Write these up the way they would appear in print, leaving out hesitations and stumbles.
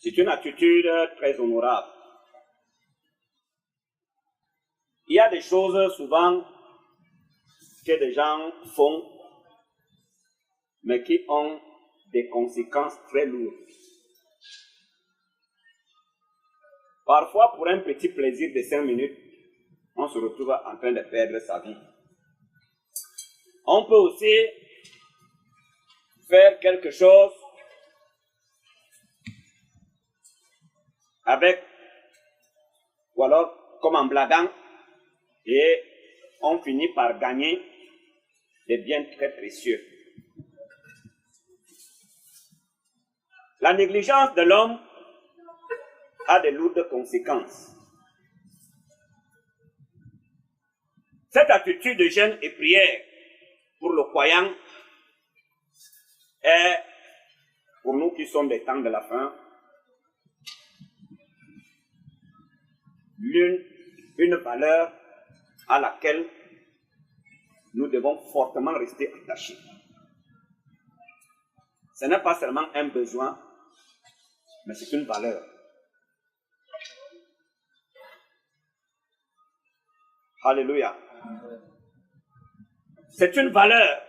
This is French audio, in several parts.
C'est une attitude très honorable. Il y a des choses souvent que des gens font, mais qui ont des conséquences très lourdes. Parfois, pour un petit plaisir de 5 minutes, on se retrouve en train de perdre sa vie. On peut aussi faire quelque chose avec, ou alors comme en blaguant, et on finit par gagner des biens très précieux. La négligence de l'homme a de lourdes conséquences. Cette attitude de jeûne et prière pour le croyant est, pour nous qui sommes des temps de la fin, une valeur à laquelle nous devons fortement rester attachés. Ce n'est pas seulement un besoin, mais c'est une valeur. Alléluia. C'est une valeur.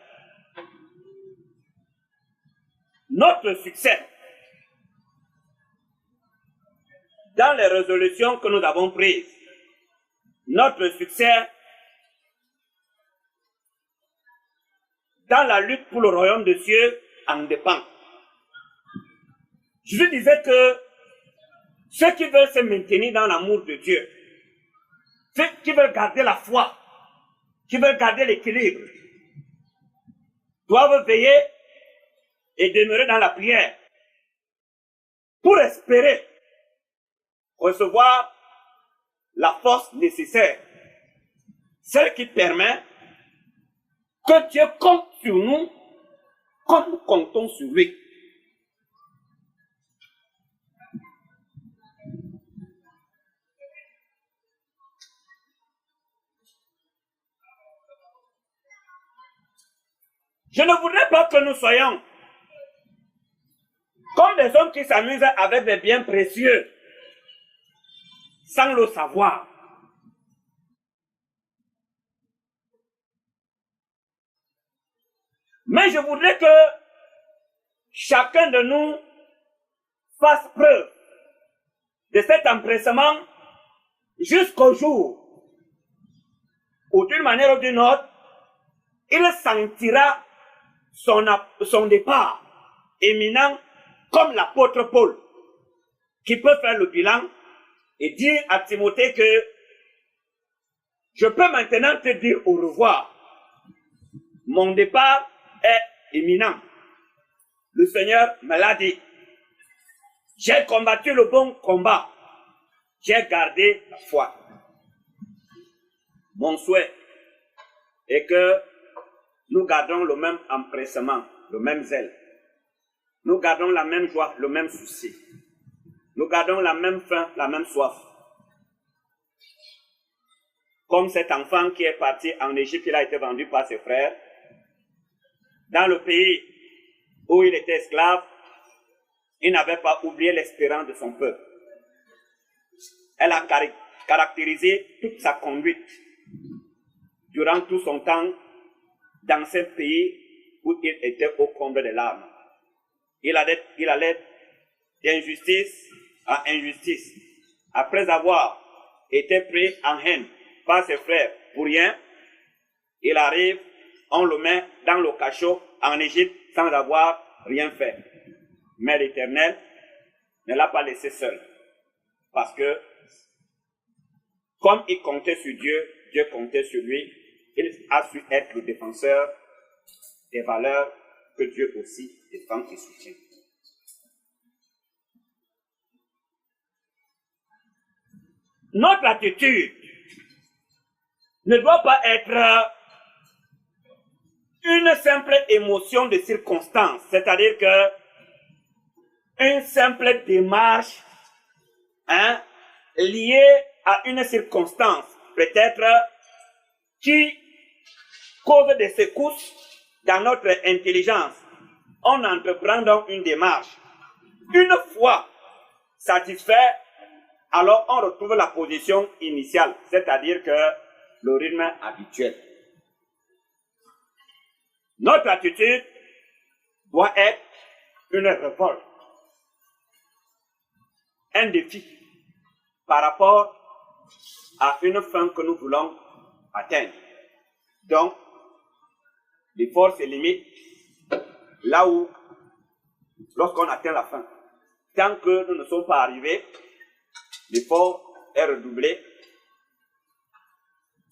Notre succès dans les résolutions que nous avons prises, notre succès dans la lutte pour le royaume de Dieu en dépend. Je disais que ceux qui veulent se maintenir dans l'amour de Dieu, ceux qui veulent garder la foi, qui veulent garder l'équilibre, doivent veiller et demeurer dans la prière pour espérer recevoir la force nécessaire, celle qui permet que Dieu compte sur nous comme nous comptons sur lui. Je ne voudrais pas que nous soyons comme des hommes qui s'amusent avec des biens précieux sans le savoir. Mais je voudrais que chacun de nous fasse preuve de cet empressement jusqu'au jour où, d'une manière ou d'une autre, il sentira son départ éminent comme l'apôtre Paul, qui peut faire le bilan et dire à Timothée que je peux maintenant te dire au revoir. Mon départ est imminent. Le Seigneur me l'a dit. J'ai combattu le bon combat. J'ai gardé la foi. Mon souhait est que nous gardons le même empressement, le même zèle. Nous gardons la même joie, le même souci. Nous gardons la même faim, la même soif. Comme cet enfant qui est parti en Égypte, il a été vendu par ses frères. Dans le pays où il était esclave, il n'avait pas oublié l'espérance de son peuple. Elle a caractérisé toute sa conduite durant tout son temps dans ce pays où il était au comble des larmes. Il allait d'injustice à injustice. Après avoir été pris en haine par ses frères pour rien, il arrive, on le met dans le cachot en Égypte sans avoir rien fait. Mais l'Éternel ne l'a pas laissé seul. Parce que, comme il comptait sur Dieu, Dieu comptait sur lui, il a su être le défenseur des valeurs que Dieu aussi défend et soutient. Notre attitude ne doit pas être une simple émotion de circonstance, c'est-à-dire que une simple démarche liée à une circonstance, peut-être qui cause des secousses dans notre intelligence. On entreprend donc une démarche. Une fois satisfait, alors on retrouve la position initiale, c'est-à-dire que le rythme habituel. Notre attitude doit être une révolte, un défi par rapport à une fin que nous voulons atteindre. Donc, l'effort se limite là où, lorsqu'on atteint la fin. Tant que nous ne sommes pas arrivés, l'effort est redoublé.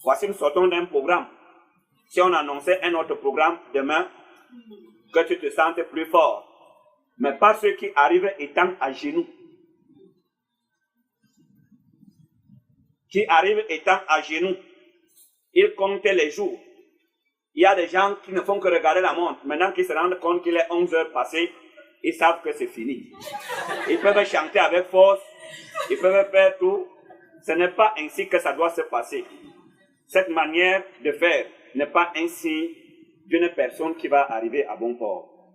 Voici, nous sortons d'un programme. Si on annonçait un autre programme demain, que tu te sentes plus fort. Mais pas ceux qui arrivent étant à genoux. Qui arrivent étant à genoux. Ils comptent les jours. Il y a des gens qui ne font que regarder la montre. Maintenant qu'ils se rendent compte qu'il est 11 heures passées, ils savent que c'est fini. Ils peuvent chanter avec force. Ils peuvent faire tout. Ce n'est pas ainsi que ça doit se passer. Cette manière de faire n'est pas un signe d'une personne qui va arriver à bon port.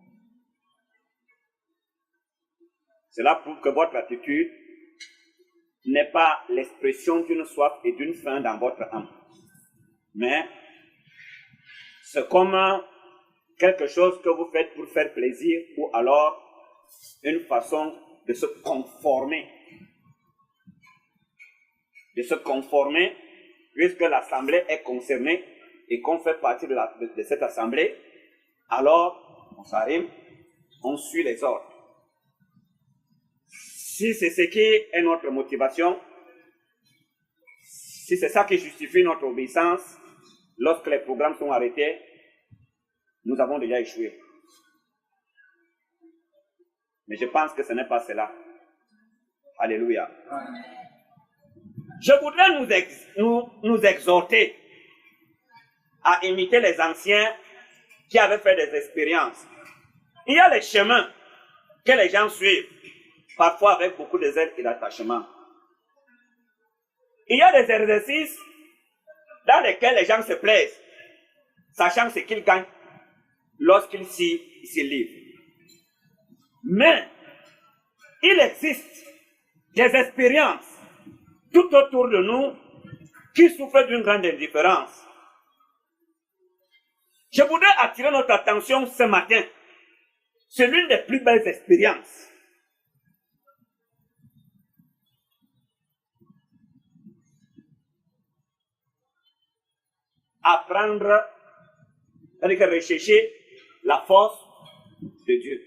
Cela prouve que votre attitude n'est pas l'expression d'une soif et d'une faim dans votre âme. Mais c'est comme quelque chose que vous faites pour faire plaisir ou alors une façon de se conformer. De se conformer puisque l'assemblée est concernée et qu'on fait partie de cette assemblée, alors on s'arrime, on suit les ordres. Si c'est ce qui est notre motivation, si c'est ça qui justifie notre obéissance, lorsque les programmes sont arrêtés, nous avons déjà échoué. Mais je pense que ce n'est pas cela. Alléluia. Je voudrais nous exhorter à imiter les anciens qui avaient fait des expériences. Il y a les chemins que les gens suivent, parfois avec beaucoup de zèle et d'attachement. Il y a des exercices dans lesquels les gens se plaisent, sachant ce qu'ils gagnent lorsqu'ils s'y livrent. Mais il existe des expériences tout autour de nous qui souffrent d'une grande indifférence. Je voudrais attirer notre attention ce matin sur l'une des plus belles expériences. Apprendre, c'est-à-dire rechercher la force de Dieu.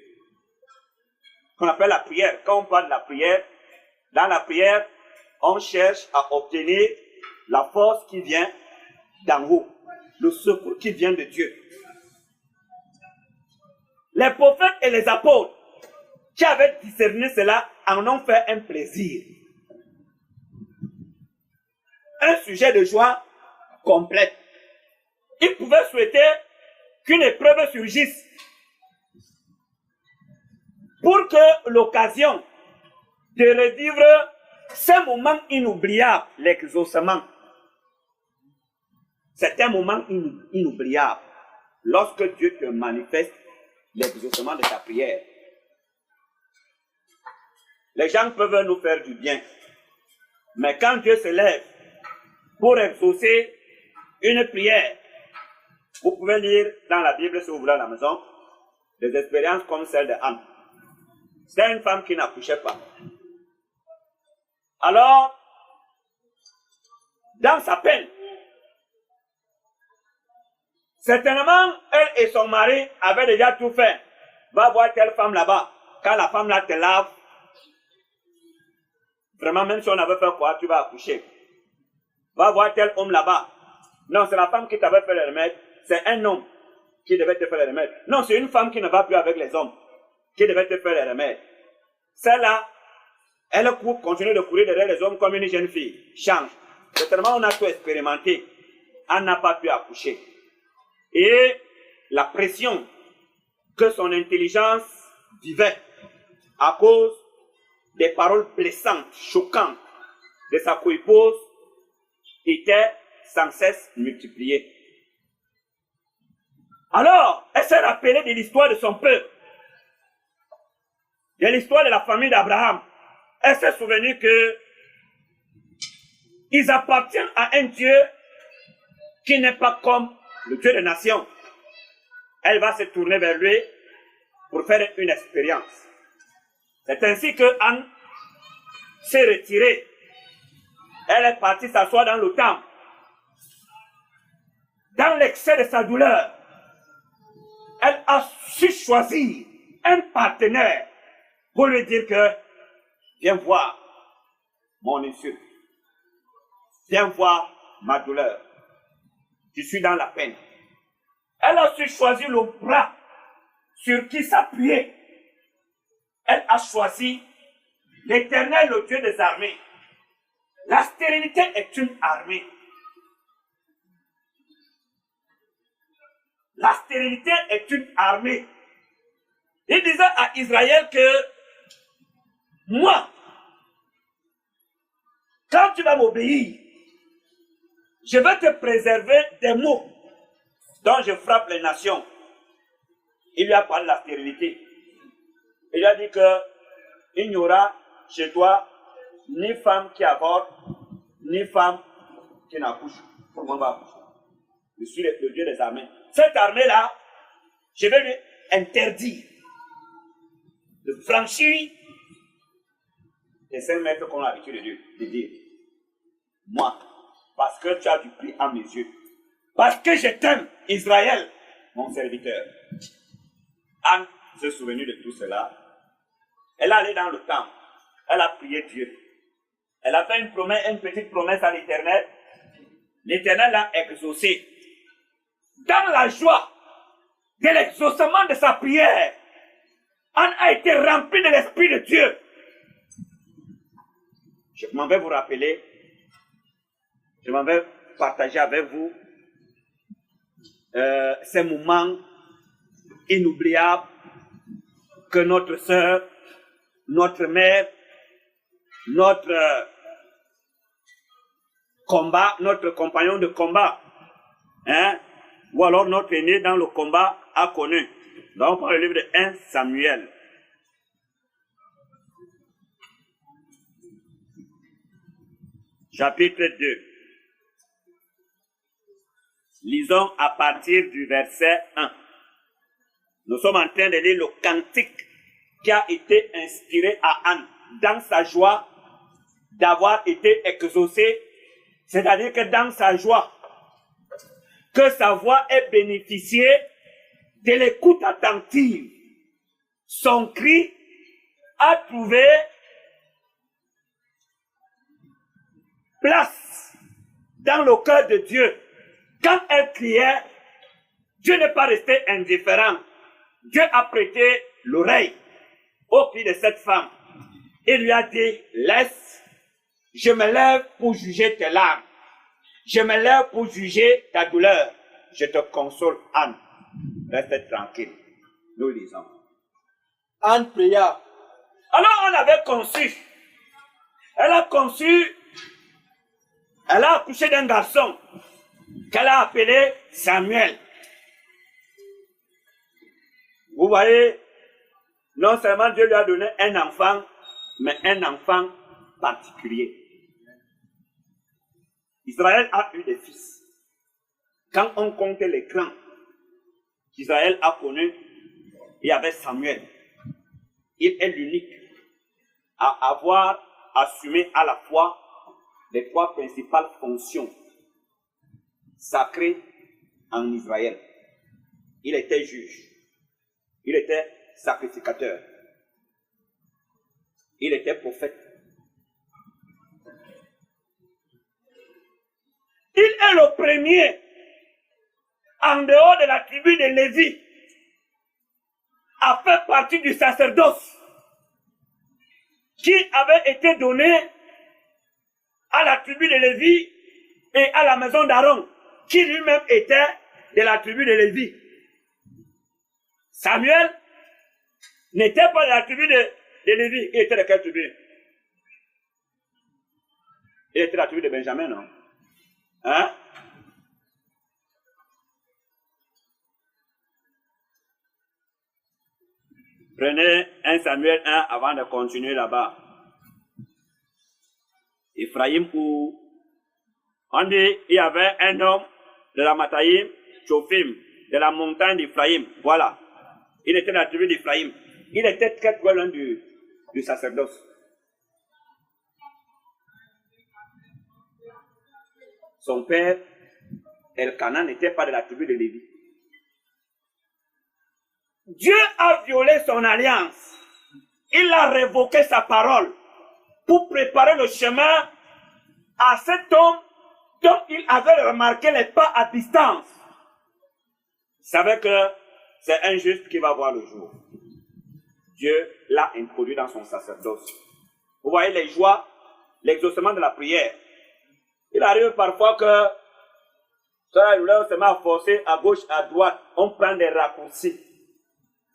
Qu'on appelle la prière. Quand on parle de la prière, dans la prière, on cherche à obtenir la force qui vient d'en haut, le secours qui vient de Dieu. Les prophètes et les apôtres qui avaient discerné cela en ont fait un plaisir. Un sujet de joie complète. Ils pouvaient souhaiter qu'une épreuve surgisse pour que l'occasion de revivre ce moment inoubliable, l'exaucement. C'est un moment inoubliable lorsque Dieu te manifeste l'exaucement de ta prière. Les gens peuvent nous faire du bien, mais quand Dieu se lève pour exaucer une prière, vous pouvez lire dans la Bible, si vous voulez à la maison, des expériences comme celle de Anne. C'était une femme qui n'accouchait pas. Alors, dans sa peine, certainement, elle et son mari avaient déjà tout fait. Va voir telle femme là-bas. Quand la femme là te lave, vraiment, même si on avait fait quoi, tu vas accoucher. Va voir tel homme là-bas. Non, c'est la femme qui t'avait fait le remède. C'est un homme qui devait te faire le remède. Non, c'est une femme qui ne va plus avec les hommes qui devait te faire le remède. Celle-là, elle continue de courir derrière les hommes comme une jeune fille. Change. Certainement, on a tout expérimenté. Elle n'a pas pu accoucher. Et la pression que son intelligence vivait à cause des paroles blessantes, choquantes de sa coépouse était sans cesse multipliée. Alors, elle s'est rappelée de l'histoire de son peuple, de l'histoire de la famille d'Abraham. elle s'est souvenue que ils appartiennent à un Dieu qui n'est pas comme le Dieu des nations. Elle va se tourner vers lui pour faire une expérience. C'est ainsi que Anne s'est retirée. Elle est partie s'asseoir dans le temple. Dans l'excès de sa douleur, elle a su choisir un partenaire pour lui dire que viens voir mon insulte. Viens voir ma douleur. Je suis dans la peine. Elle a su choisir le bras sur qui s'appuyer. Elle a choisi l'Éternel, le Dieu des armées. La stérilité est une armée. La stérilité est une armée. Il disait à Israël que moi, quand tu vas m'obéir, je vais te préserver des maux dont je frappe les nations. Il lui a parlé de la stérilité. Il lui a dit qu'il n'y aura chez toi ni femme qui avorte, ni femme qui n'accouche. Tout le monde va accoucher. Je suis le Dieu des armées. Cette armée-là, je vais lui interdire de franchir les 5 mètres qu'on a l'habitude de dire. Moi, parce que tu as du prix à mes yeux. Parce que je t'aime, Israël, mon serviteur. Anne s'est souvenue de tout cela. Elle est allée dans le temple. Elle a prié Dieu. Elle a fait une promesse, une petite promesse à l'Éternel. L'Éternel l'a exaucé. Dans la joie de l'exaucement de sa prière, Anne a été remplie de l'Esprit de Dieu. Je m'en vais vous rappeler, je m'en vais partager avec vous ces moments inoubliables que notre sœur, notre mère, notre combat, notre compagnon de combat, ou alors notre aîné dans le combat a connu. Donc, on prend le livre de 1 Samuel. Chapitre 2. Lisons à partir du verset 1. Nous sommes en train de lire le cantique qui a été inspiré à Anne dans sa joie d'avoir été exaucée, c'est-à-dire que dans sa joie, que sa voix ait bénéficié de l'écoute attentive. Son cri a trouvé place dans le cœur de Dieu. Quand elle criait, Dieu n'est pas resté indifférent. Dieu a prêté l'oreille au cri de cette femme. Il lui a dit, laisse, je me lève pour juger tes larmes. Je me lève pour juger ta douleur. Je te console, Anne. Reste tranquille. Nous lisons. Anne pria. Alors on avait conçu. Elle a conçu. Elle a accouché d'un garçon qu'elle a appelé Samuel. Vous voyez, non seulement Dieu lui a donné un enfant, mais un enfant particulier. Israël a eu des fils. Quand on compte les clans qu'Israël a connus, il y avait Samuel. Il est l'unique à avoir assumé à la fois les 3 principales fonctions sacrées en Israël. Il était juge, il était sacrificateur, il était prophète. Il est le premier, en dehors de la tribu de Lévi, à faire partie du sacerdoce qui avait été donné à la tribu de Lévi et à la maison d'Aaron, qui lui-même était de la tribu de Lévi. Samuel n'était pas de la tribu de Lévi. Il était de quelle tribu? Il était de la tribu de Benjamin, non? Hein? Prenez 1 Samuel 1 avant de continuer là-bas. Ephraïm, où on dit il y avait un homme de la Mataïm, Tchophim, de la montagne d'Ephraïm. Voilà. Il était de la tribu d'Ephraïm. Il était très très loin du sacerdoce. Son père, Elkanan, n'était pas de la tribu de Lévi. Dieu a violé son alliance. Il a révoqué sa parole pour préparer le chemin à cet homme dont il avait remarqué les pas à distance. Il savait que c'est un juste qui va voir le jour. Dieu l'a introduit dans son sacerdoce. Vous voyez les joies, l'exaucement de la prière. Il arrive parfois que ça se met à forcer à gauche, à droite. On prend des raccourcis,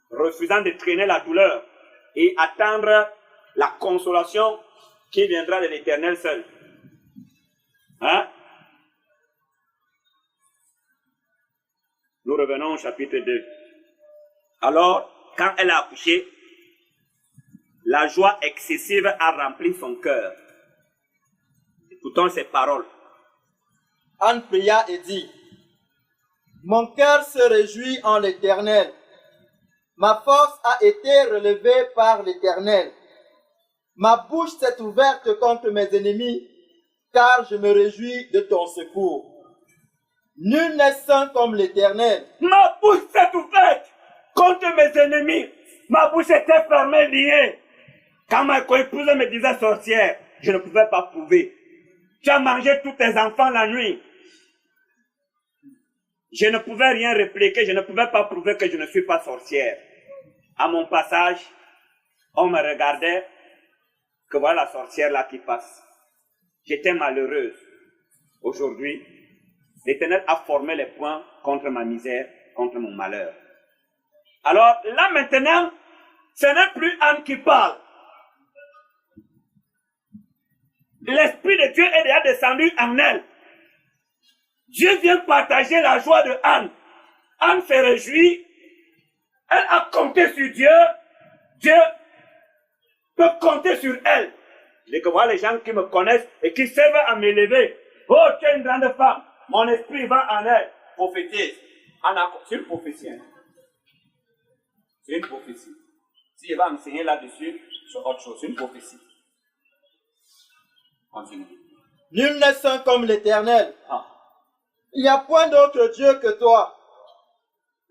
refusant de traîner la douleur et attendre la consolation qui viendra de l'Éternel seul. Hein? Nous revenons au chapitre 2. Alors, quand elle a accouché, la joie excessive a rempli son cœur. Écoutons ces paroles. Anne pria et dit, mon cœur se réjouit en l'Éternel. Ma force a été relevée par l'Éternel. Ma bouche s'est ouverte contre mes ennemis, car je me réjouis de ton secours. Nul n'est saint comme l'Éternel. Ma bouche s'est ouverte contre mes ennemis. Ma bouche était fermée, liée. Quand ma coépouse me disait sorcière, je ne pouvais pas prouver. Tu as mangé tous tes enfants la nuit. Je ne pouvais rien répliquer, je ne pouvais pas prouver que je ne suis pas sorcière. À mon passage, on me regardait, que voilà la sorcière là qui passe. J'étais malheureuse. Aujourd'hui, l'Éternel a formé les poings contre ma misère, contre mon malheur. Alors là maintenant, ce n'est plus Anne qui parle. L'Esprit de Dieu est déjà descendu en elle. Dieu vient partager la joie de Anne. Anne se réjouit. Elle a compté sur Dieu. Dieu peut compter sur elle. Je vois les gens qui me connaissent et qui servent à m'élever. Oh, tu es une grande femme. Mon esprit va en elle. Prophétise. C'est une prophétie. Hein? C'est une prophétie. Si je vais enseigner là-dessus, c'est autre chose. C'est une prophétie. Continue. Nul n'est saint comme l'Éternel. Ah. Il n'y a point d'autre Dieu que toi.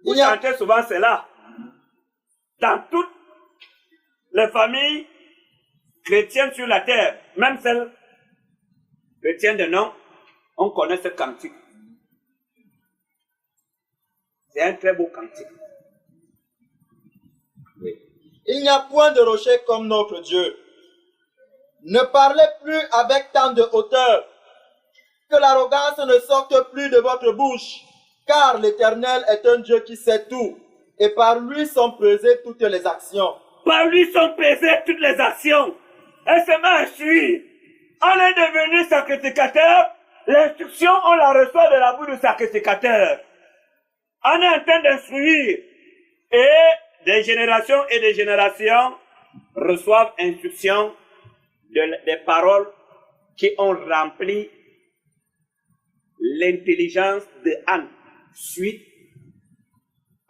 Vous chantez souvent cela. Dans toutes les familles chrétiennes sur la terre, même celles chrétiennes de nom, on connaît ce cantique. C'est un très beau cantique. Oui. Il n'y a point de rocher comme notre Dieu. Ne parlez plus avec tant de hauteur, que l'arrogance ne sorte plus de votre bouche, car l'Éternel est un Dieu qui sait tout, et par lui sont pesées toutes les actions. Par lui sont pesées toutes les actions. Elle se met à suivre. On est devenu sacrificateur. L'instruction, on la reçoit de la bouche du sacrificateur. On est en train d'instruire. Et des générations et des générations reçoivent instruction des paroles qui ont rempli l'intelligence de Anne suite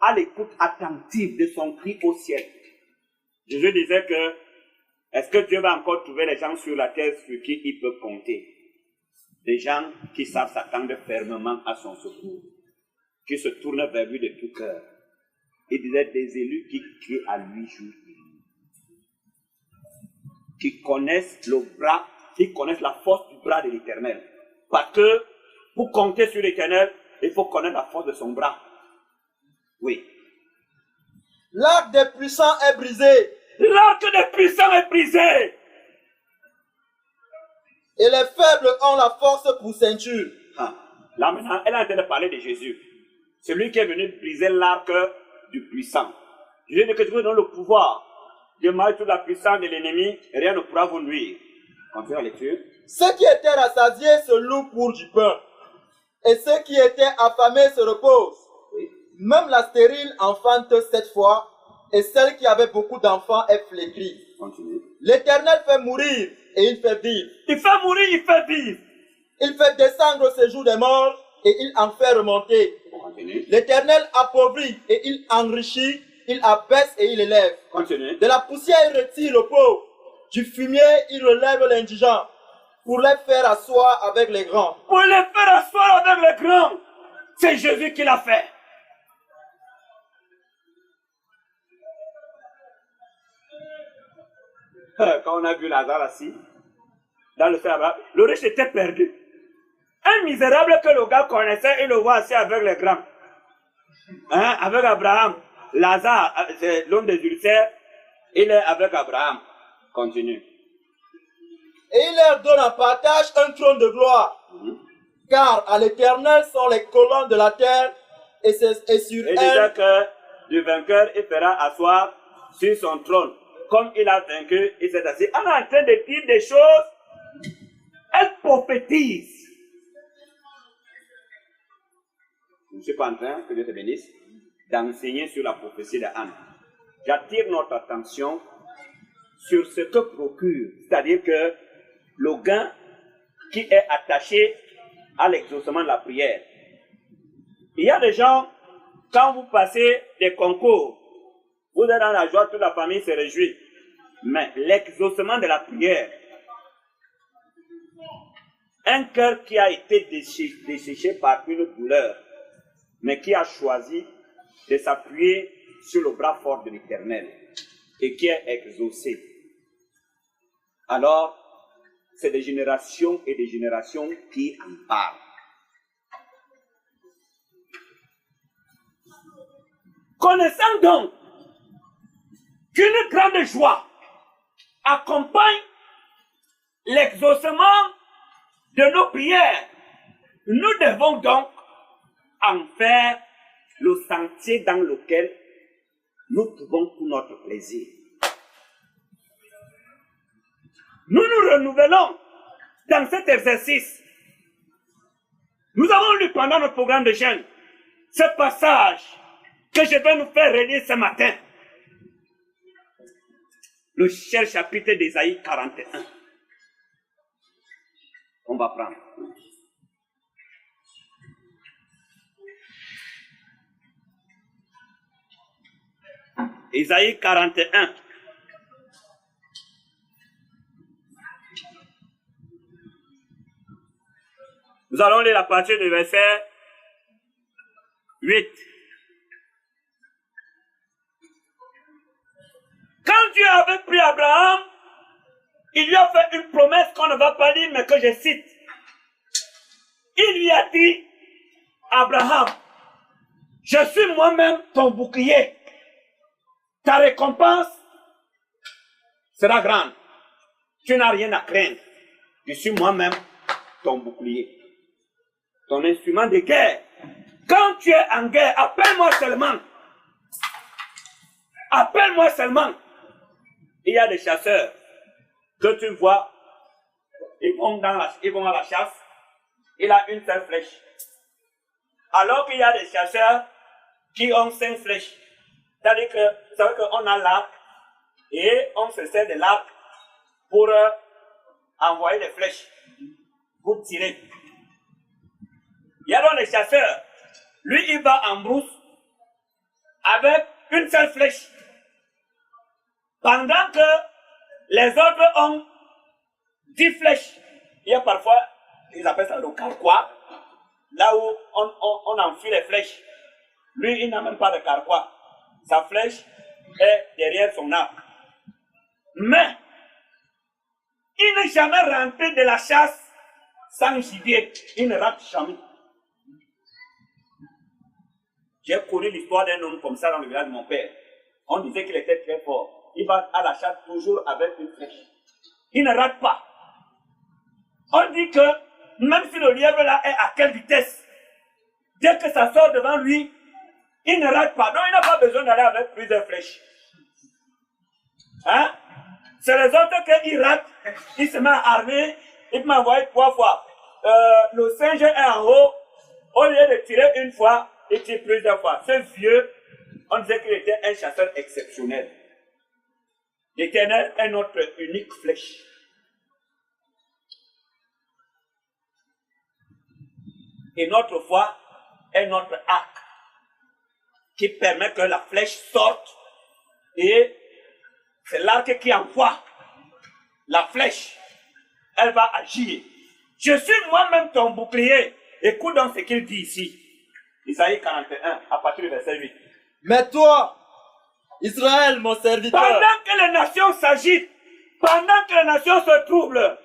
à l'écoute attentive de son cri au ciel. Jésus disait que est-ce que Dieu va encore trouver les gens sur la terre sur qui il peut compter? Des gens qui savent s'attendre fermement à son secours, qui se tournent vers lui de tout cœur. Il disait des élus qui crient à lui jour et nuit, qui connaissent le bras, qui connaissent la force du bras de l'Éternel. Parce que pour compter sur l'Éternel, il faut connaître la force de son bras. Oui. L'arc des puissants est brisé. L'arc des puissants est brisé. Et les faibles ont la force pour ceinture. Ah. Là maintenant, elle est en train de parler de Jésus. Celui qui est venu briser l'arc du puissant. Jésus dit que je vous donne le pouvoir de marcher toute la puissance de l'ennemi, et rien ne pourra vous nuire. Continuez la lecture. Ceux qui étaient rassasiés se louent pour du pain, et ceux qui étaient affamés se reposent. Oui. Même la stérile enfante 7 fois, et celle qui avait beaucoup d'enfants est flétrie. Continue. L'Éternel fait mourir, et il fait vivre. Il fait mourir, il fait vivre. Il fait descendre au séjour des morts et il en fait remonter. Continue. L'Éternel appauvrit et il enrichit, il abaisse et il élève. Continue. De la poussière, il retire le pauvre. Du fumier, il relève l'indigent pour les faire asseoir avec les grands. Pour les faire asseoir avec les grands. C'est Jésus qui l'a fait. Quand on a vu Lazare assis dans le Abraham, le riche était perdu. Un misérable que le gars connaissait, il le voit assis avec les grands. Hein? Avec Abraham. Lazare, c'est l'homme des ulcères, il est avec Abraham. Continue. Et il leur donne en partage un trône de gloire. Car à l'Éternel sont les colonnes de la terre et sur Il disait elle. que du vainqueur, il fera asseoir sur son trône. Comme il a vaincu, il s'est assis. On est en train de dire des choses. Elle prophétise. Je ne suis pas en train, que Dieu te bénisse, d'enseigner sur la prophétie d'Anne. J'attire notre attention sur ce que procure, c'est-à-dire que le gain qui est attaché à l'exaucement de la prière. Il y a des gens, quand vous passez des concours, vous êtes dans la joie, toute la famille se réjouit. Mais l'exaucement de la prière, un cœur qui a été desséché par une douleur, mais qui a choisi de s'appuyer sur le bras fort de l'Éternel et qui est exaucé. Alors, c'est des générations et des générations qui en parlent. Connaissant donc qu'une grande joie accompagne l'exaucement de nos prières, nous devons donc en faire le sentier dans lequel nous trouvons tout notre plaisir. Nous nous renouvelons dans cet exercice. Nous avons lu pendant notre programme de jeûne ce passage que je vais nous faire relire ce matin. Le cher chapitre d'Ésaïe 41. On va prendre. Ésaïe 41. Nous allons lire la partie du verset 8. Quand Dieu avait pris Abraham, il lui a fait une promesse qu'on ne va pas lire, mais que je cite. Il lui a dit, Abraham, je suis moi-même ton bouclier. Ta récompense sera grande. Tu n'as rien à craindre. Je suis moi-même ton bouclier. Ton instrument de guerre. Quand tu es en guerre, appelle-moi seulement. Appelle-moi seulement. Il y a des chasseurs que tu vois, ils vont à la chasse, il a une seule flèche. Alors qu'il y a des chasseurs qui ont 5 flèches. C'est-à-dire que, vous savez qu'on a l'arc et on se sert de l'arc pour envoyer des flèches, pour tirer. Il y a donc les chasseurs. Lui, il va en brousse avec une seule flèche. Pendant que les autres ont 10 flèches. Il y a parfois, ils appellent ça le carquois, là où on enfile les flèches. Lui, il n'a même pas de carquois. Sa flèche est derrière son arc. Mais, il n'est jamais rentré de la chasse sans gibier. Il ne rate jamais. J'ai connu l'histoire d'un homme comme ça dans le village de mon père. On disait qu'il était très fort. Il va à la chasse toujours avec une flèche. Il ne rate pas. On dit que même si le lièvre là est à quelle vitesse, dès que ça sort devant lui, il ne rate pas. Donc il n'a pas besoin d'aller avec plusieurs flèches. Hein? C'est les autres qui ratent. Il se met à armer. Il m'a envoyé 3 fois. Le singe est en haut. Au lieu de tirer une fois, il tire plusieurs fois. Ce vieux, on disait qu'il était un chasseur exceptionnel. L'Éternel est notre unique flèche. Et notre foi est notre arc qui permet que la flèche sorte et c'est l'arc qui envoie la flèche. Elle va agir. Je suis moi-même ton bouclier. Écoute donc ce qu'il dit ici. Isaïe 41, à partir du verset 8. Mais toi, Israël, mon serviteur, pendant que les nations s'agitent, pendant que les nations se troublent,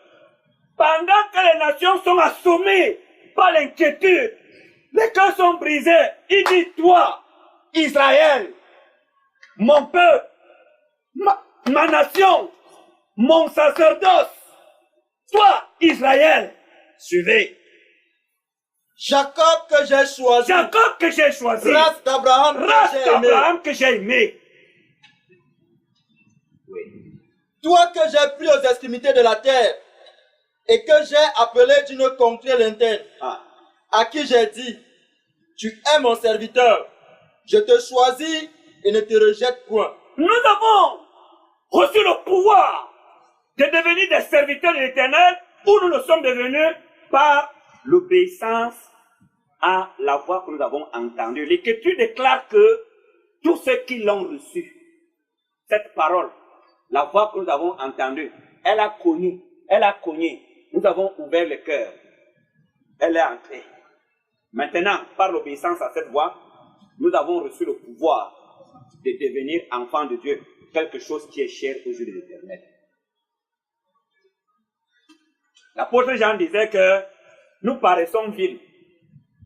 pendant que les nations sont assommées par l'inquiétude, les cœurs sont brisés, il dit, toi, Israël, mon peuple, ma nation, mon sacerdoce, toi, Israël, suivez. Jacob que j'ai choisi, Jacob que j'ai choisi, race d'Abraham que j'ai aimé. Oui. Toi que j'ai pris aux extrémités de la terre et que j'ai appelé d'une contrée lointaine, à qui j'ai dit, tu es mon serviteur, je te choisis et ne te rejette point. Nous avons reçu le pouvoir de devenir des serviteurs de l'Éternel, où nous le sommes devenus par l'obéissance à la voix que nous avons entendue. L'Écriture déclare que tous ceux qui l'ont reçu, cette parole, la voix que nous avons entendue, elle a cogné, nous avons ouvert le cœur, elle est entrée. Maintenant, par l'obéissance à cette voix, nous avons reçu le pouvoir de devenir enfants de Dieu, quelque chose qui est cher aux yeux de l'Éternel. L'apôtre Jean disait que nous paraissons vils,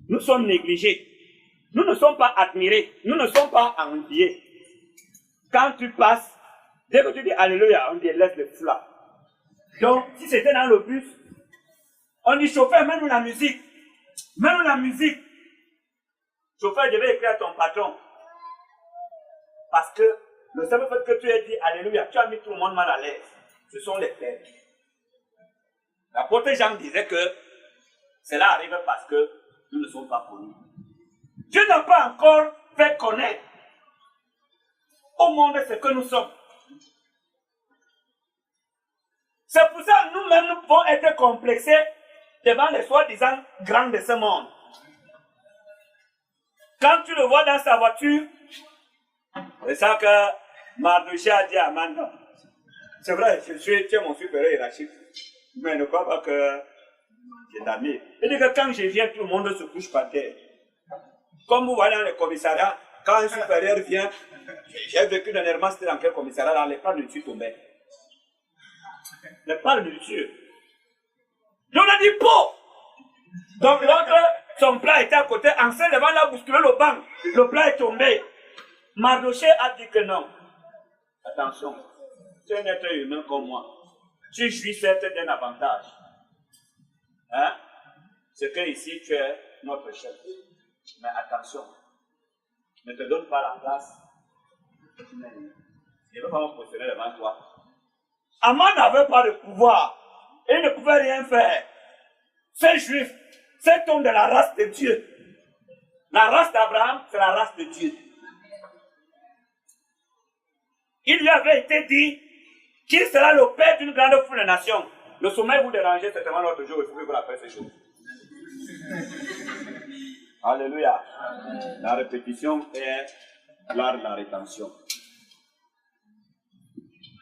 nous sommes négligés, nous ne sommes pas admirés, nous ne sommes pas enviés. Quand tu passes, dès que tu dis Alléluia, on dit laisse le flat. Donc, si c'était dans le bus, on dit chauffeur, mets-nous la musique. Mets-nous la musique. Chauffeur, je vais écrire à ton patron. Parce que le seul fait que tu aies dit Alléluia, tu as mis tout le monde mal à l'aise. Ce sont les pères. L'apôtre Jean disait que cela arrive parce que nous ne sommes pas connus. Dieu n'a pas encore fait connaître au monde ce que nous sommes. C'est pour ça que nous-mêmes nous pouvons être complexés devant les soi-disant grands de ce monde. Quand tu le vois dans sa voiture, c'est ça que Mardoché a dit à Amanda. C'est vrai, tu es mon supérieur hiérarchique, mais ne crois pas que je t'admire. Il dit que quand je viens, tout le monde se couche par terre. Comme vous voyez dans le commissariat, quand un supérieur vient, j'ai vécu dernièrement, c'était dans quel commissariat, dans les plats de nourriture tombaient. Les plats de nourriture. Et on a dit pot. Donc l'autre, son plat était à côté, en se levant, il a bousculé le banc. Le plat est tombé. Mardoché a dit que non. Attention, tu es un être humain comme moi. Tu jouis certes d'un avantage. Hein? C'est que ici tu es notre chef. Mais attention, ne te donne pas la place. Je ne veux pas me positionner devant toi. Aman n'avait pas de pouvoir. Il ne pouvait rien faire. C'est juif. C'est homme de la race de Dieu. La race d'Abraham, c'est la race de Dieu. Il lui avait été dit qu'il sera le père d'une grande foule de nations. Le sommeil vous dérangeait certainement l'autre jour, il faut que vous rappelez ces choses. Alléluia. La répétition est l'art de la rétention.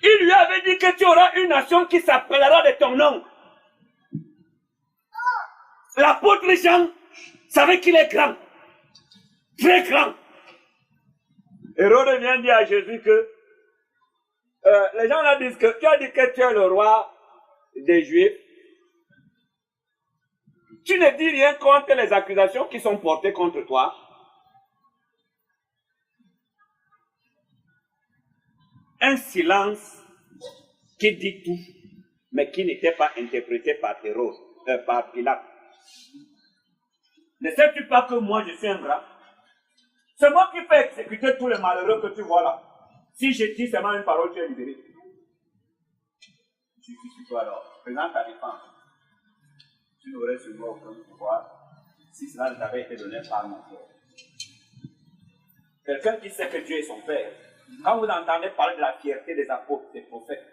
Il lui avait dit que tu auras une nation qui s'appellera de ton nom. L'apôtre Jean savait qu'il est grand. Très grand. Hérode vient dire à Jésus que les gens là disent que tu as dit que tu es le roi des Juifs. Tu ne dis rien contre les accusations qui sont portées contre toi. Un silence qui dit tout, mais qui n'était pas interprété par Hérode, par Pilate. Ne sais-tu pas que moi je suis un grand? C'est moi qui fais exécuter tous les malheureux que tu vois là. Si je dis seulement une parole, tu es libéré. Je suis sur toi alors. Présente ta défense. Tu n'aurais sur moi aucun pouvoir si cela ne t'avait été donné par mon Père. Quelqu'un qui sait que Dieu est son Père, quand vous entendez parler de la fierté des apôtres, des prophètes,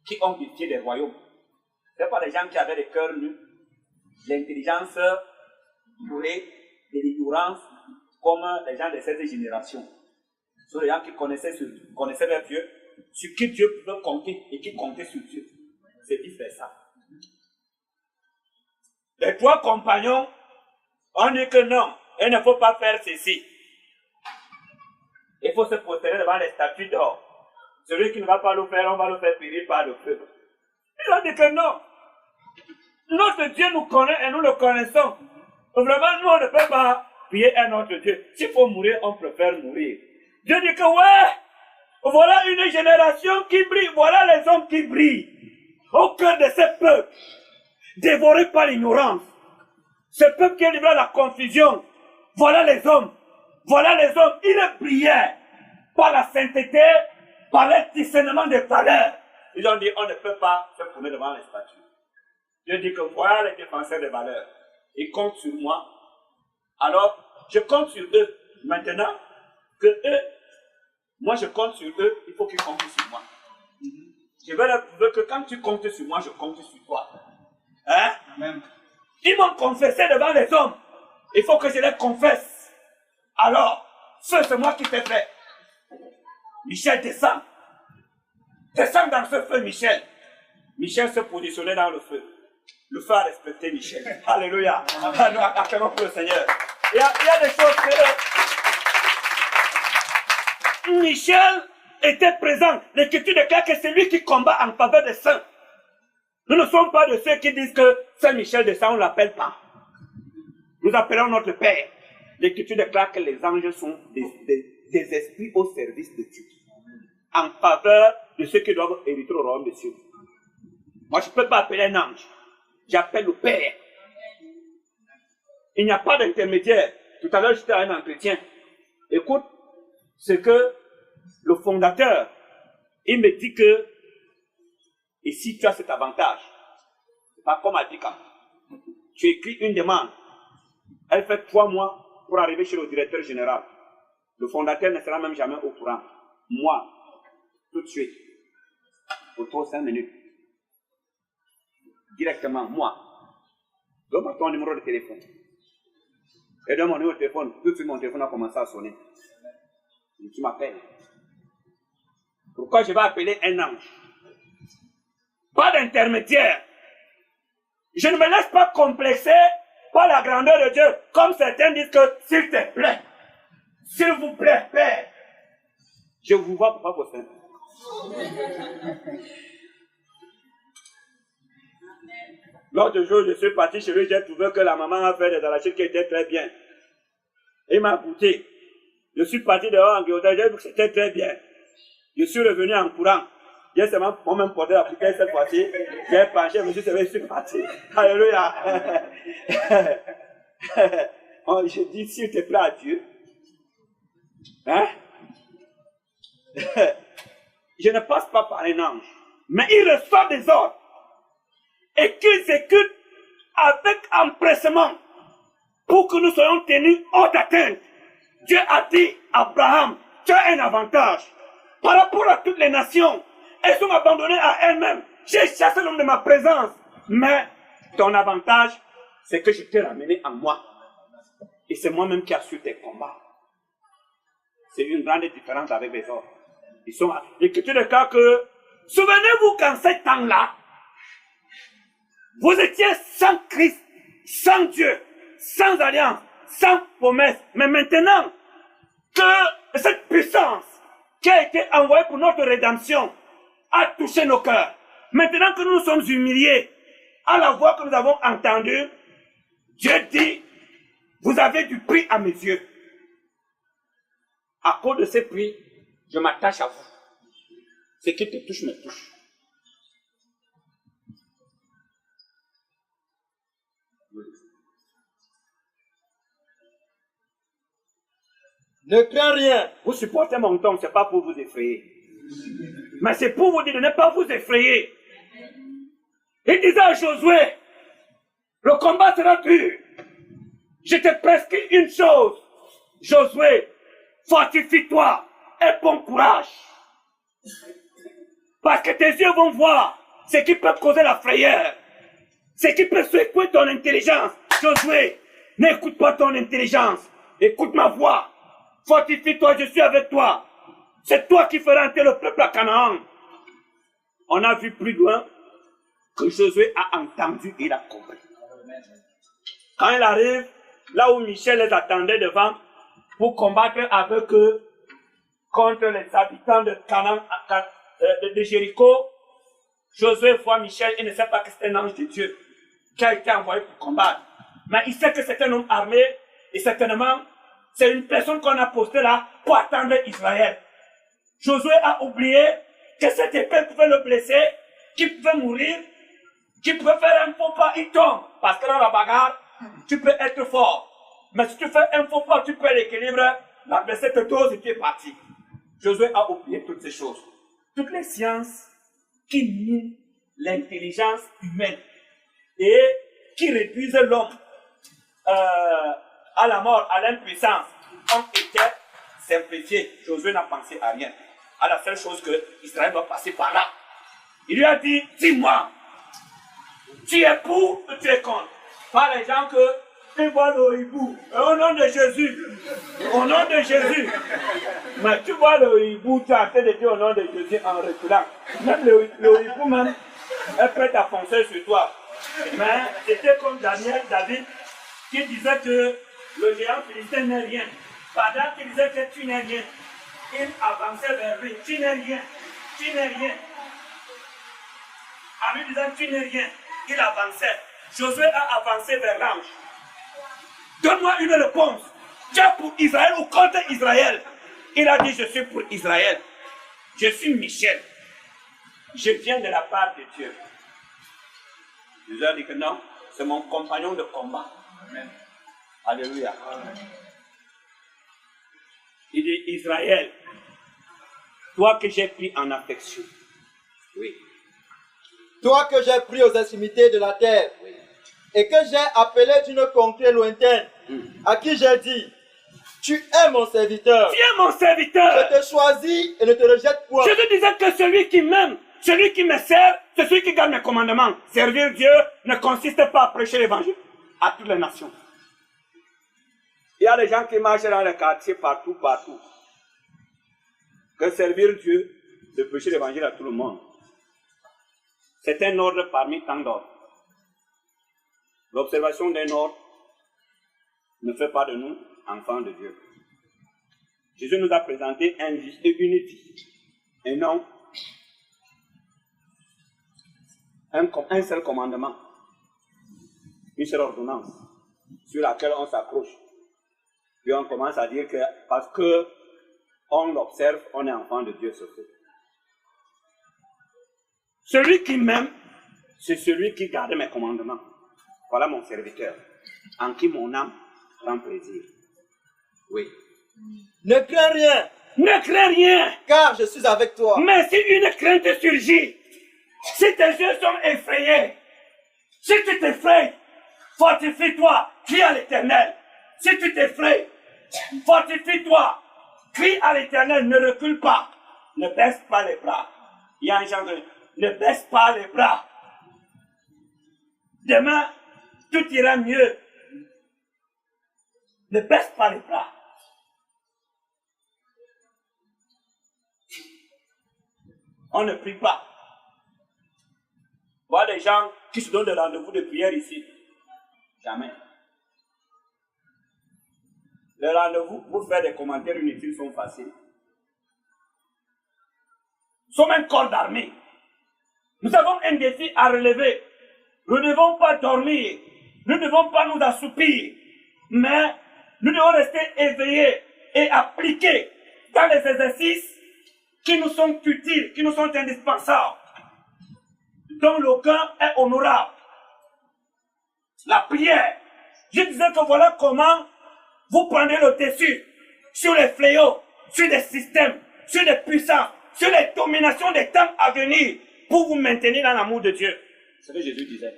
qui ont défié des royaumes, ce n'est pas des gens qui avaient des cœurs nus, l'intelligence doués de l'ignorance comme les gens de cette génération. Ce sont les gens qui connaissaient leur Dieu, sur qui Dieu pouvait compter et qui comptaient sur Dieu. C'est vice ça. Les 3 compagnons ont dit que non, il ne faut pas faire ceci. Il faut se prosterner devant les statues d'or. Celui qui ne va pas le faire, on va le faire périr par le feu. Ils ont dit que non. Notre Dieu nous connaît et nous le connaissons. Vraiment, nous, on ne peut pas prier un autre Dieu. S'il faut mourir, on préfère mourir. Dieu dit que ouais, voilà une génération qui brille, voilà les hommes qui brillent au cœur de ce peuple, dévoré par l'ignorance. Ce peuple qui est livré à la confusion, voilà les hommes, ils brillaient par la sainteté, par le discernement des valeurs. Ils ont dit, on ne peut pas se tourner devant les statues. Dieu dit que voilà les défenseurs des valeurs. Ils comptent sur moi. Alors, je compte sur eux. Maintenant que eux, moi je compte sur eux, il faut qu'ils comptent sur moi. Je veux que quand tu comptes sur moi, je compte sur toi. Hein? Amen. Ils m'ont confessé devant les hommes. Il faut que je les confesse. Alors, c'est moi qui t'ai fait. Michel descend. Descends dans ce feu, Michel. Michel se positionnait dans le feu. Le feu a respecté Michel. Alléluia. Acclamons pour le Seigneur. Il y a des choses que Michel était présent. L'Écriture déclare que c'est lui qui combat en faveur des saints. Nous ne sommes pas de ceux qui disent que Saint Michel descend, on ne l'appelle pas. Nous appelons notre Père. L'Écriture déclare que les anges sont des esprits au service de Dieu, en faveur de ceux qui doivent hériter au royaume des cieux. Moi, je ne peux pas appeler un ange. J'appelle le Père. Il n'y a pas d'intermédiaire. Tout à l'heure, j'étais à un entretien. Écoute, c'est que le fondateur, il me dit que, ici, tu as cet avantage. C'est pas comme à Dika. Tu écris une demande. Elle fait 3 mois pour arriver chez le directeur général. Le fondateur ne sera même jamais au courant. Moi, tout de suite, autour de 5 minutes, directement, moi, donne-moi ton numéro de téléphone. Et donne mon numéro de téléphone, tout de suite mon téléphone a commencé à sonner. Et tu m'appelles. Pourquoi je vais appeler un ange? Pas d'intermédiaire. Je ne me laisse pas complexer par la grandeur de Dieu, comme certains disent que, s'il te plaît, s'il vous plaît, Père, je vous vois pour pas vos saints. L'autre jour, je suis parti chez lui, j'ai trouvé que la maman a fait des arachides qui étaient très bien. Il m'a goûté. Je suis parti dehors en guéotage, j'ai vu que c'était très bien. Je suis revenu en courant. J'ai seulement moi-même porté la prière cette fois-ci. J'ai penché, je me suis servi, je suis parti. Alléluia. Je dis, s'il te plaît à Dieu, hein? Je ne passe pas par un ange, mais il reçoit des ordres et qu'il exécute avec empressement pour que nous soyons tenus hors d'atteinte. Dieu a dit à Abraham, tu as un avantage par rapport à toutes les nations. Elles sont abandonnées à elles-mêmes. J'ai chassé l'homme de ma présence. Mais ton avantage, c'est que je t'ai ramené en moi. Et c'est moi-même qui assure tes combats. C'est une grande différence avec les autres. Ils sont là. L'Écriture déclare que, souvenez-vous qu'en ces temps-là, vous étiez sans Christ, sans Dieu, sans alliance, sans promesse. Mais maintenant que cette puissance qui a été envoyée pour notre rédemption a touché nos cœurs, maintenant que nous nous sommes humiliés à la voix que nous avons entendue, Dieu dit, vous avez du prix à mes yeux. À cause de ce prix, je m'attache à vous. Ce qui te touche me touche. Ne crains rien. Vous supportez mon ton, ce n'est pas pour vous effrayer. Mais c'est pour vous dire de ne pas vous effrayer. Il disait à Josué, le combat sera dur. Je te prescris une chose. Josué, fortifie-toi et bon courage. Parce que tes yeux vont voir ce qui peut causer la frayeur. Ce qui peut secouer ton intelligence. Josué, N'écoute pas ton intelligence. Écoute ma voix. Fortifie-toi, je suis avec toi. C'est toi qui feras entrer le peuple à Canaan. On a vu plus loin que Josué a entendu et il a compris. Quand il arrive, là où Michel les attendait devant, pour combattre avec eux contre les habitants de Canaan, de Jéricho, Josué voit Michel et ne sait pas que c'est un ange de Dieu qui a été envoyé pour combattre. Mais il sait que c'est un homme armé et certainement, c'est une personne qu'on a postée là pour attendre Israël. Josué a oublié que cette épée pouvait le blesser, qu'il pouvait mourir, qu'il pouvait faire un faux pas, il tombe. Parce que dans la bagarre, tu peux être fort. Mais si tu fais un faux pas, tu perds l'équilibre, l'adversaire te dose et tu es parti. Josué a oublié toutes ces choses. Toutes les sciences qui minent l'intelligence humaine et qui réduisent l'homme à la mort, à l'impuissance, ont été simplifiées. Josué n'a pensé à rien. À la seule chose que Israël doit passer par là. Il lui a dit, dis-moi, tu es pour ou tu es contre? Pas les gens que tu vois le hibou. Au nom de Jésus. Au nom de Jésus. Mais tu vois le hibou, tu es en train de dire au nom de Jésus en reculant. Même le hibou même est prêt à foncer sur toi. Mais c'était comme David, qui disait que le géant philistin n'est rien. Pendant qu'il disait que tu n'es rien, il avançait vers lui. Tu n'es rien. Tu n'es rien. En lui disant tu n'es rien, il avançait. Josué a avancé vers l'ange. Donne-moi une réponse. Tu es pour Israël ou contre Israël? Il a dit je suis pour Israël. Je suis Michel. Je viens de la part de Dieu. Jésus a dit que non, c'est mon compagnon de combat. Amen. Alléluia. Amen. Il dit Israël, toi que j'ai pris en affection. Oui. Toi que j'ai pris aux extrémités de la terre, oui, et que j'ai appelé d'une contrée lointaine, à qui j'ai dit, tu es mon serviteur. Tu es mon serviteur. Je te choisis et ne te rejette point. Je te disais que celui qui m'aime, celui qui me sert, c'est celui qui garde mes commandements. Servir Dieu ne consiste pas à prêcher l'évangile à toutes les nations. Il y a des gens qui marchent dans les quartiers partout. Que servir Dieu, de prêcher l'évangile à tout le monde. C'est un ordre parmi tant d'autres. L'observation d'un ordre ne fait pas de nous enfants de Dieu. Jésus nous a présenté une vie, et non un seul commandement, une seule ordonnance sur laquelle on s'accroche. Puis on commence à dire que parce qu'on l'observe, on est enfant de Dieu, surtout. Celui qui m'aime, c'est celui qui garde mes commandements. Voilà mon serviteur, en qui mon âme prend plaisir. Oui. Ne crains rien. Ne crains rien. Car je suis avec toi. Mais si une crainte surgit, si tes yeux sont effrayés, si tu t'effraies, fortifie-toi, crie à l'Éternel. Si tu t'effraies, fortifie-toi, crie à l'Éternel, ne recule pas, ne baisse pas les bras. Il y a un genre de... Ne baisse pas les bras. Demain, tout ira mieux. Ne baisse pas les bras. On ne prie pas. Voir des gens qui se donnent des rendez-vous de prière ici. Jamais. Les rendez-vous pour faire des commentaires inutiles sont faciles. Nous sommes un corps d'armée. Nous avons un défi à relever. Nous ne devons pas dormir. Nous ne devons pas nous assoupir. Mais nous devons rester éveillés et appliquer dans les exercices qui nous sont utiles, qui nous sont indispensables, dont le cœur est honorable. La prière. Je disais que voilà comment vous prenez le dessus sur les fléaux, sur les systèmes, sur les puissances, sur les dominations des temps à venir pour vous maintenir dans l'amour de Dieu. C'est ce que Jésus disait.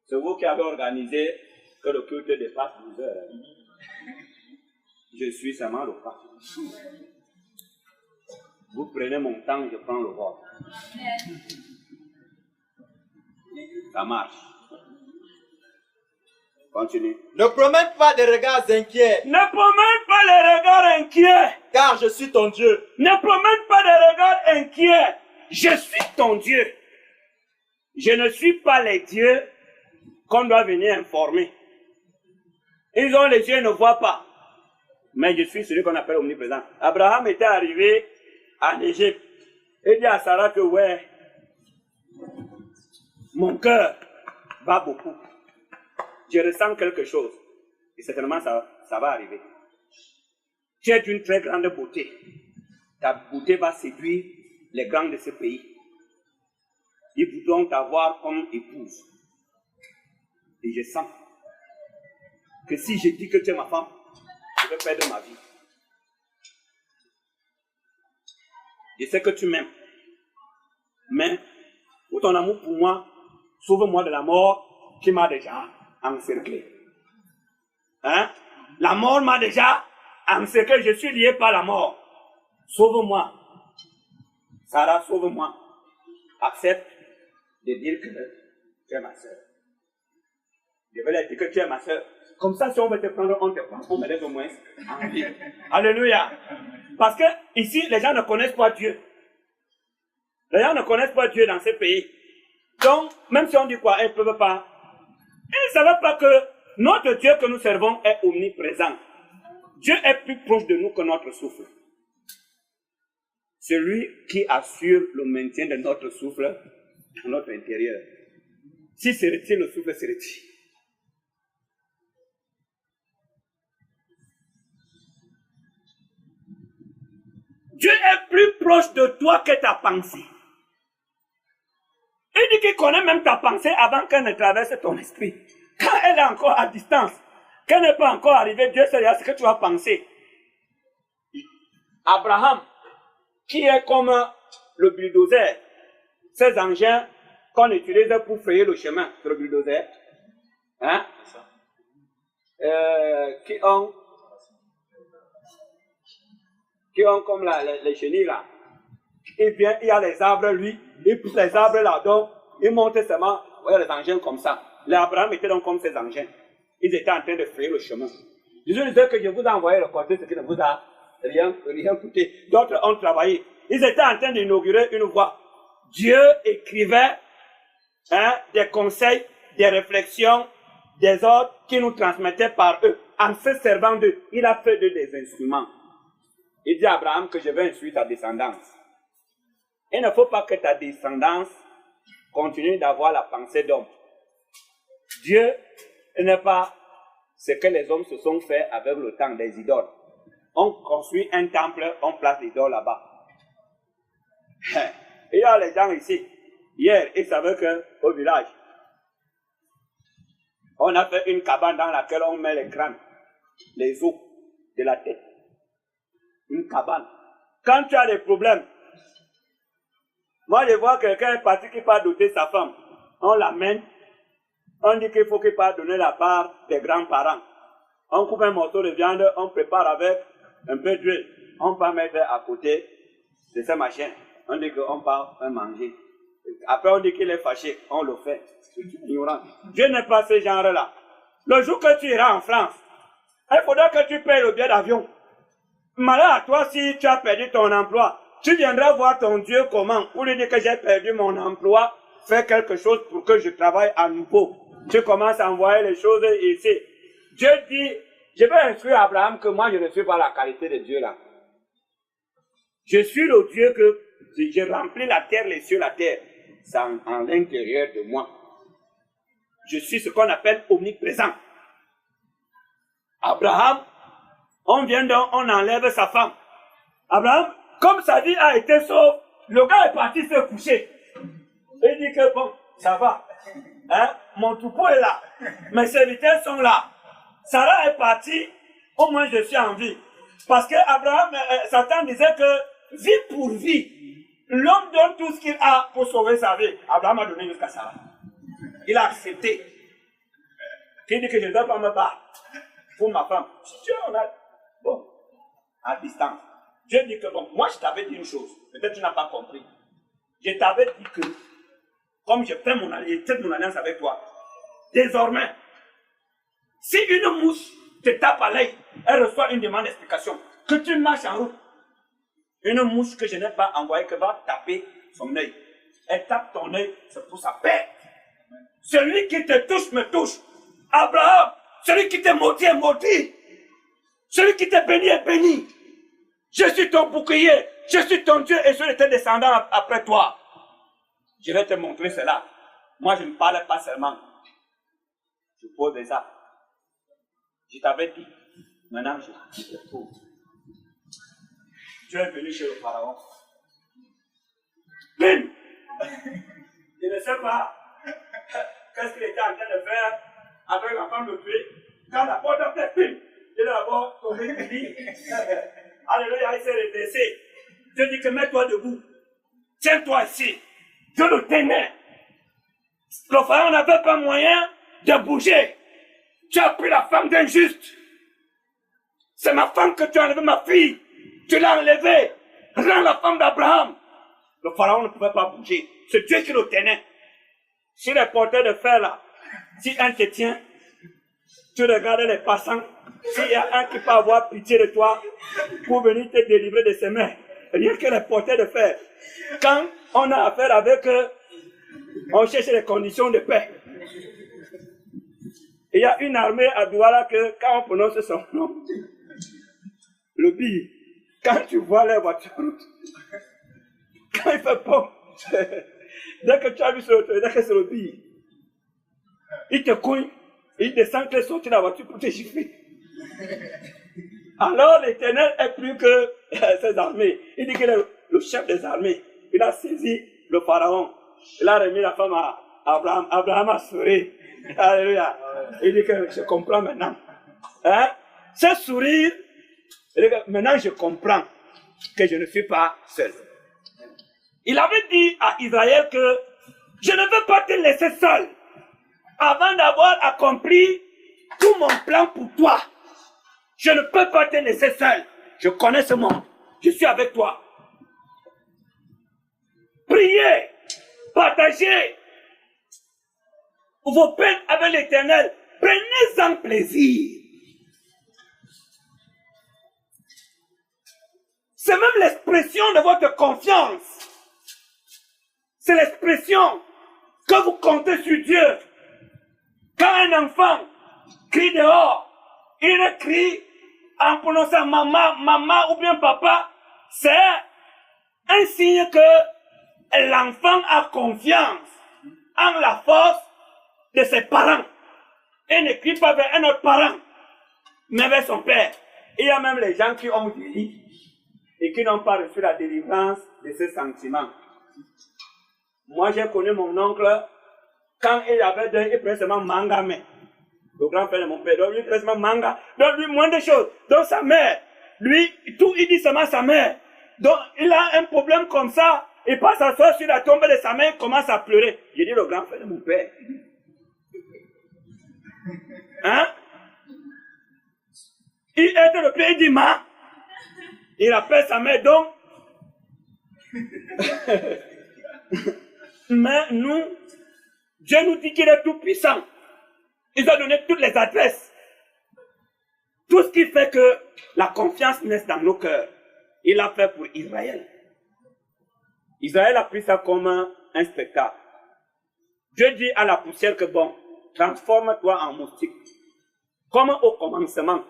C'est vous qui avez organisé que le culte dépasse 12 heures. Je suis seulement le pas. Vous prenez mon temps, je prends le vôtre. Ça marche. Continue. Ne promène pas des regards inquiets, Ne promène pas les regards inquiets. car je suis ton Dieu. Ne promène pas des regards inquiets. Je suis ton Dieu. Je ne suis pas les dieux qu'on doit venir informer. Ils ont les yeux, ils ne voient pas. Mais je suis celui qu'on appelle omniprésent. Abraham était arrivé en Égypte. Il dit à Sarah que ouais, mon cœur bat beaucoup. Je ressens quelque chose. Et certainement ça va arriver. Tu es d'une très grande beauté. Ta beauté va séduire les grands de ce pays. Ils voudront t'avoir comme épouse. Et je sens que si je dis que tu es ma femme, je vais perdre ma vie. Je sais que tu m'aimes. Mais pour ton amour pour moi, sauve-moi de la mort qui m'a déjà encerclé. Hein? La mort m'a déjà encerclé. Je suis lié par la mort. Sauve-moi. Sarah, sauve-moi. Accepte de dire que tu es ma soeur. Je vais leur dire que tu es ma soeur. Comme ça, si on veut te prendre, on te prend. On me laisse au moins en vie. Alléluia. Parce que ici, les gens ne connaissent pas Dieu. Les gens ne connaissent pas Dieu dans ce pays. Donc, même si on dit quoi, ils ne peuvent pas. Ils ne savent pas que notre Dieu que nous servons est omniprésent. Dieu est plus proche de nous que notre souffle. Celui qui assure le maintien de notre souffle dans notre intérieur. Si se retire, le souffle se retire. Dieu est plus proche de toi que ta pensée. Il dit qu'il connaît même ta pensée avant qu'elle ne traverse ton esprit. Quand elle est encore à distance, qu'elle n'est pas encore arrivée, Dieu sait ce que tu as pensé. Abraham, qui est comme le bulldozer, ces engins qu'on utilise pour frayer le chemin sur le bulldozer, hein? Qui ont comme les chenilles là. Il vient, il y a les arbres, lui, il pousse les arbres là-dedans, il monte seulement, vous voyez les engins comme ça. Les Abraham étaient donc comme ces engins. Ils étaient en train de frayer le chemin. Jésus disait que je vous ai envoyé le côté, ce qui ne vous a rien coûté. D'autres ont travaillé. Ils étaient en train d'inaugurer une voie. Dieu écrivait des conseils, des réflexions, des ordres qui nous transmettaient par eux. En se servant d'eux, il a fait d'eux des instruments. Il dit à Abraham que je vais instruire ta descendance. Il ne faut pas que ta descendance continue d'avoir la pensée d'homme. Dieu n'est pas ce que les hommes se sont fait avec le temps des idoles. On construit un temple, on place l'idole là-bas. Il y a les gens ici. Hier, ils savaient qu'au village, on a fait une cabane dans laquelle on met les crânes, les os de la tête. Une cabane. Quand tu as des problèmes, moi je vois quelqu'un est parti qui part doter sa femme. On l'amène, on dit qu'il faut qu'il parte donner la part des grands-parents. On coupe un morceau de viande, on prépare avec un peu d'huile. On peut mettre à côté de ces machins. On dit qu'on part manger. Après on dit qu'il est fâché, on le fait. Dieu n'est pas ce genre-là. Le jour que tu iras en France, il faudra que tu payes le billet d'avion. Malheur à toi si tu as perdu ton emploi. Tu viendras voir ton Dieu comment. Pour lui dire que j'ai perdu mon emploi, fais quelque chose pour que je travaille à nouveau. Tu commences à envoyer les choses ici. Dieu dit, je vais instruire Abraham que moi je ne suis pas la qualité de Dieu là. Je suis le Dieu que je remplis la terre, les cieux, la terre. C'est en l'intérieur de moi. Je suis ce qu'on appelle omniprésent. Abraham, on vient donc, on enlève sa femme. Abraham, comme sa vie a été sauve, le gars est parti se coucher. Il dit que bon, ça va. Hein? Mon troupeau est là. Mes serviteurs sont là. Sarah est partie, au moins je suis en vie. Parce que Abraham, Satan disait que vie pour vie, l'homme donne tout ce qu'il a pour sauver sa vie. Abraham a donné jusqu'à Sarah. Il a accepté. Il dit que je ne dois pas me battre pour ma femme. Dieu, on a... Bon, à distance. Dieu dit que bon, moi je t'avais dit une chose. Peut-être tu n'as pas compris. Je t'avais dit que comme je fais mon alliance avec toi. Désormais, si une mouche te tape à l'œil, elle reçoit une demande d'explication. Que tu marches en route. Une mouche que je n'ai pas envoyée, que va taper son œil. Elle tape ton œil, c'est pour sa paix. Celui qui te touche me touche. Abraham, celui qui te maudit est maudit. Celui qui te bénit est béni. Je suis ton bouclier, je suis ton Dieu et je suis tes descendants après toi. Je vais te montrer cela. Moi, je ne parle pas seulement. Je pose des actes. Je t'avais dit. Maintenant, je te pose. Tu es venu chez le pharaon. Bim! Je ne sais pas qu'est-ce qu'il était en train de faire avec la femme de tuer. Quand la porte a fait bim, il a d'abord tombé et dit alléluia, il s'est redressé. Dieu dit que mets-toi debout. Tiens-toi ici. Dieu le tenait. Le pharaon n'avait pas moyen de bouger. Tu as pris la femme d'un juste. C'est ma femme que tu as enlevé, ma fille. Tu l'as enlevée. Rends la femme d'Abraham. Le pharaon ne pouvait pas bouger. C'est Dieu qui le tenait. Si les porteurs de fer là, si un te tient, tu regardes les passants. S'il y a un qui peut avoir pitié de toi pour venir te délivrer de ses mains, rien que les porteurs de fer. Quand on a affaire avec eux, on cherche les conditions de paix. Il y a une armée à Douala que quand on prononce son nom, le bille, quand tu vois les voitures, quand il fait bon, dès que tu as vu sur le dès que c'est le bille, il te couille, il descend, te sortir de la voiture pour te gifler. Alors l'Éternel est plus que ses armées. Il dit que le chef des armées, il a saisi le pharaon, il a remis la femme à Abraham. Abraham a souri. Alléluia. Il dit que je comprends maintenant. Hein? Ce sourire, il dit que maintenant je comprends que je ne suis pas seul. Il avait dit à Israël que je ne veux pas te laisser seul avant d'avoir accompli tout mon plan pour toi. Je ne peux pas te laisser seul. Je connais ce monde. Je suis avec toi. Priez, partagez vos peines avec l'Éternel. Prenez-en plaisir. C'est même l'expression de votre confiance. C'est l'expression que vous comptez sur Dieu. Quand un enfant crie dehors, il crie en prononçant maman, maman ou bien papa, c'est un signe que l'enfant a confiance en la force de ses parents. Il ne crie pas vers un autre parent, mais vers son père. Il y a même les gens qui ont vieilli et qui n'ont pas reçu la délivrance de ce sentiment. Moi, j'ai connu mon oncle, quand il avait deux, il prenait seulement manga, mais le grand frère de mon père, donc lui, il prenait seulement manga, donc lui, moins de choses. Donc sa mère, lui, tout, il dit seulement sa mère. Donc, il a un problème comme ça, il passe s'asseoir sur la tombe de sa mère, il commence à pleurer. J'ai dit le grand frère de mon père. Hein? Il aide le père, il dit ma. Il appelle sa mère, donc. Mais nous, Dieu nous dit qu'il est tout puissant. Il a donné toutes les adresses. Tout ce qui fait que la confiance naisse dans nos cœurs. Il l'a fait pour Israël. Israël a pris ça comme un spectacle. Dieu dit à la poussière que bon, transforme-toi en moustique. Comme au commencement,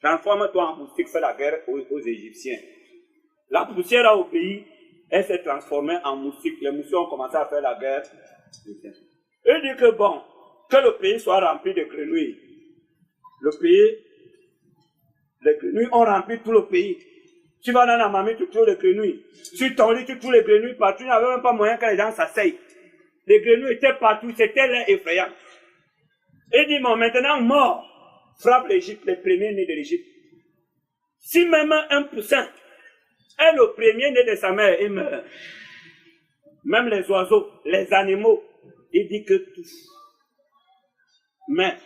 transforme-toi en moustique, fait la guerre aux Égyptiens. La poussière a obéi, elle s'est transformée en moustique. Les moustiques ont commencé à faire la guerre. Il dit que bon, que le pays soit rempli de grenouilles. Le pays, les grenouilles ont rempli tout le pays. Tu vas dans la mamie, tu trouves les grenouilles. Sur ton lit, tu trouves les grenouilles partout. Il n'y avait même pas moyen que les gens s'asseyent. Les grenouilles étaient partout, c'était l'air effrayant. Il dit, bon, maintenant, mort, frappe l'Égypte, les premiers-nés de l'Égypte. Si même un poussin est le premier-né de sa mère, il meurt. Même les oiseaux, les animaux, il dit que tout. Mais,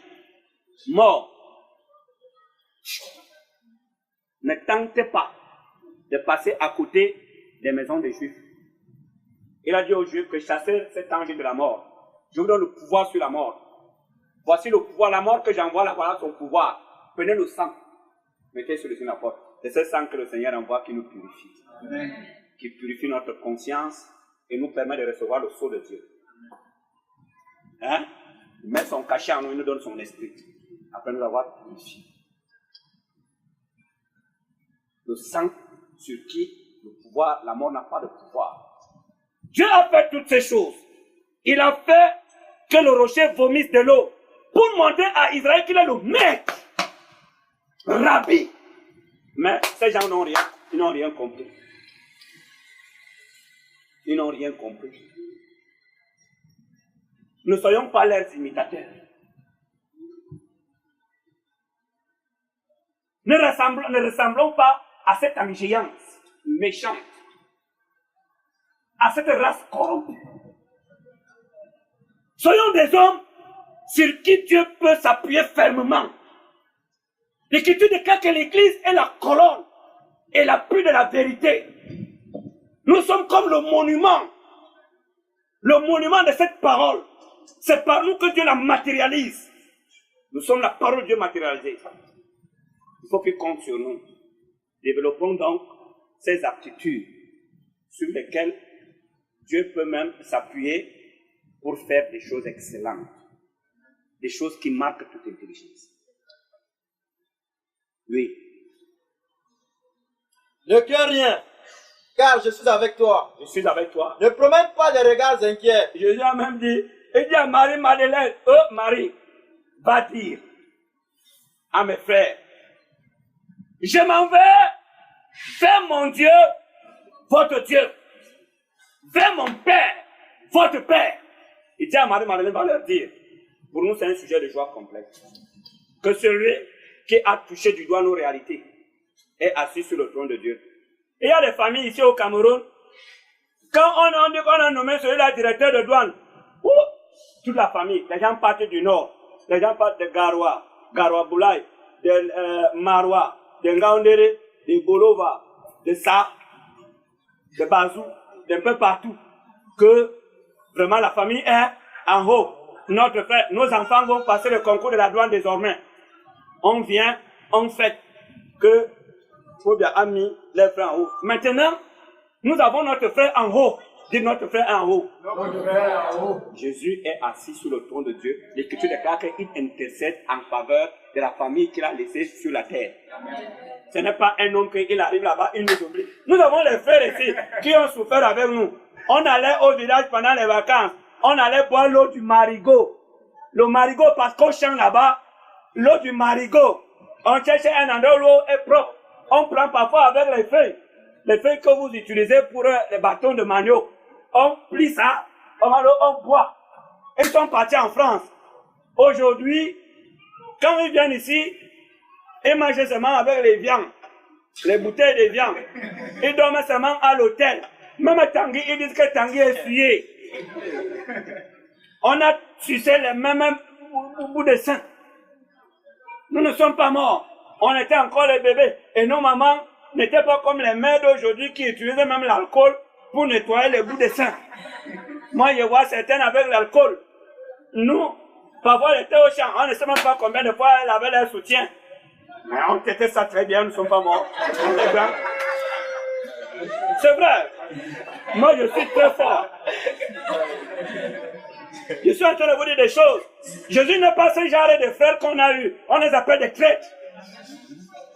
mort, ne tentez pas de passer à côté des maisons des Juifs. Il a dit aux Juifs que chassez cet ange de la mort. Je vous donne le pouvoir sur la mort. Voici le pouvoir, la mort que j'envoie là, voilà son pouvoir. Prenez le sang, mettez sur la porte. C'est ce sang que le Seigneur envoie qui nous purifie. Amen. Qui purifie notre conscience et nous permet de recevoir le sceau de Dieu. Hein? Il met son cachet en nous, il nous donne son esprit. Après nous avoir purifié. Le sang sur qui le pouvoir, la mort n'a pas de pouvoir. Dieu a fait toutes ces choses. Il a fait que le rocher vomisse de l'eau pour montrer à Israël qu'il est le maître, Rabbi. Mais ces gens n'ont rien, ils n'ont rien compris. Ils n'ont rien compris. Ne soyons pas leurs imitateurs. Ne ressemblons pas à cette ingéance méchante, à cette race corrompue. Soyons des hommes sur qui Dieu peut s'appuyer fermement. L'Écriture déclare que l'Église est la colonne et l'appui de la vérité. Nous sommes comme le monument de cette parole. C'est par nous que Dieu la matérialise. Nous sommes la parole de Dieu matérialisée. Il faut qu'il compte sur nous. Développons donc ces aptitudes sur lesquelles Dieu peut même s'appuyer pour faire des choses excellentes. Des choses qui marquent toute intelligence. Oui. Ne crains rien, car je suis avec toi. Je suis avec toi. Ne promène pas des regards inquiets. Jésus a même dit, il dit à Marie-Madeleine, Marie, va dire à mes frères, je m'en vais vers mon Dieu, votre Dieu, vers mon Père, votre Père. Il dit à Marie-Madeleine, va leur dire, pour nous c'est un sujet de joie complexe, que celui qui a touché du doigt nos réalités est assis sur le trône de Dieu. Et il y a des familles ici au Cameroun, quand on dit qu'on a nommé celui-là directeur de douane, toute la famille, les gens partent du nord, les gens partent de Garoua, Boulaye, de Maroua, de Ngaoundéré, de Bolova, de Sa, de Bazou, d'un peu partout, que vraiment la famille est en haut. Notre frère, nos enfants vont passer le concours de la douane désormais. On vient, on fait que faut bien amener les frères en haut. Maintenant, nous avons notre frère en haut. Dis notre frère en haut. Notre frère en haut. Jésus est assis sur le trône de Dieu. L'Écriture déclare qu'il intercède en faveur de la famille qu'il a laissée sur la terre. Ce n'est pas un homme qu'il arrive là-bas, il nous oublie. Nous avons les frères ici qui ont souffert avec nous. On allait au village pendant les vacances. On allait boire l'eau du marigot. Le marigot, parce qu'on chante là-bas, l'eau du marigot. On cherche un endroit où l'eau est propre. On prend parfois avec les feuilles que vous utilisez pour les bâtons de manioc. On plie ça, on boit. Ils sont partis en France. Aujourd'hui, quand ils viennent ici, ils mangent seulement avec les viandes, les bouteilles de viande. Ils dorment seulement à l'hôtel. Même Tanguy, ils disent que Tanguy est suyé. On a sucé les mêmes bouts de sein. Nous ne sommes pas morts. On était encore les bébés. Et nos mamans n'étaient pas comme les mères d'aujourd'hui qui utilisaient même l'alcool pour nettoyer les bouts de sein. Moi, je vois certaines avec l'alcool. Nous, parfois, elles étaient au champ. On ne sait même pas combien de fois elles avaient leur soutien. Mais on tétait ça très bien, nous ne sommes pas morts. C'est vrai. Moi, je suis très fort. Je suis en train de vous dire des choses. Jésus n'est pas ce genre de frères qu'on a eu. On les appelle des traîtres.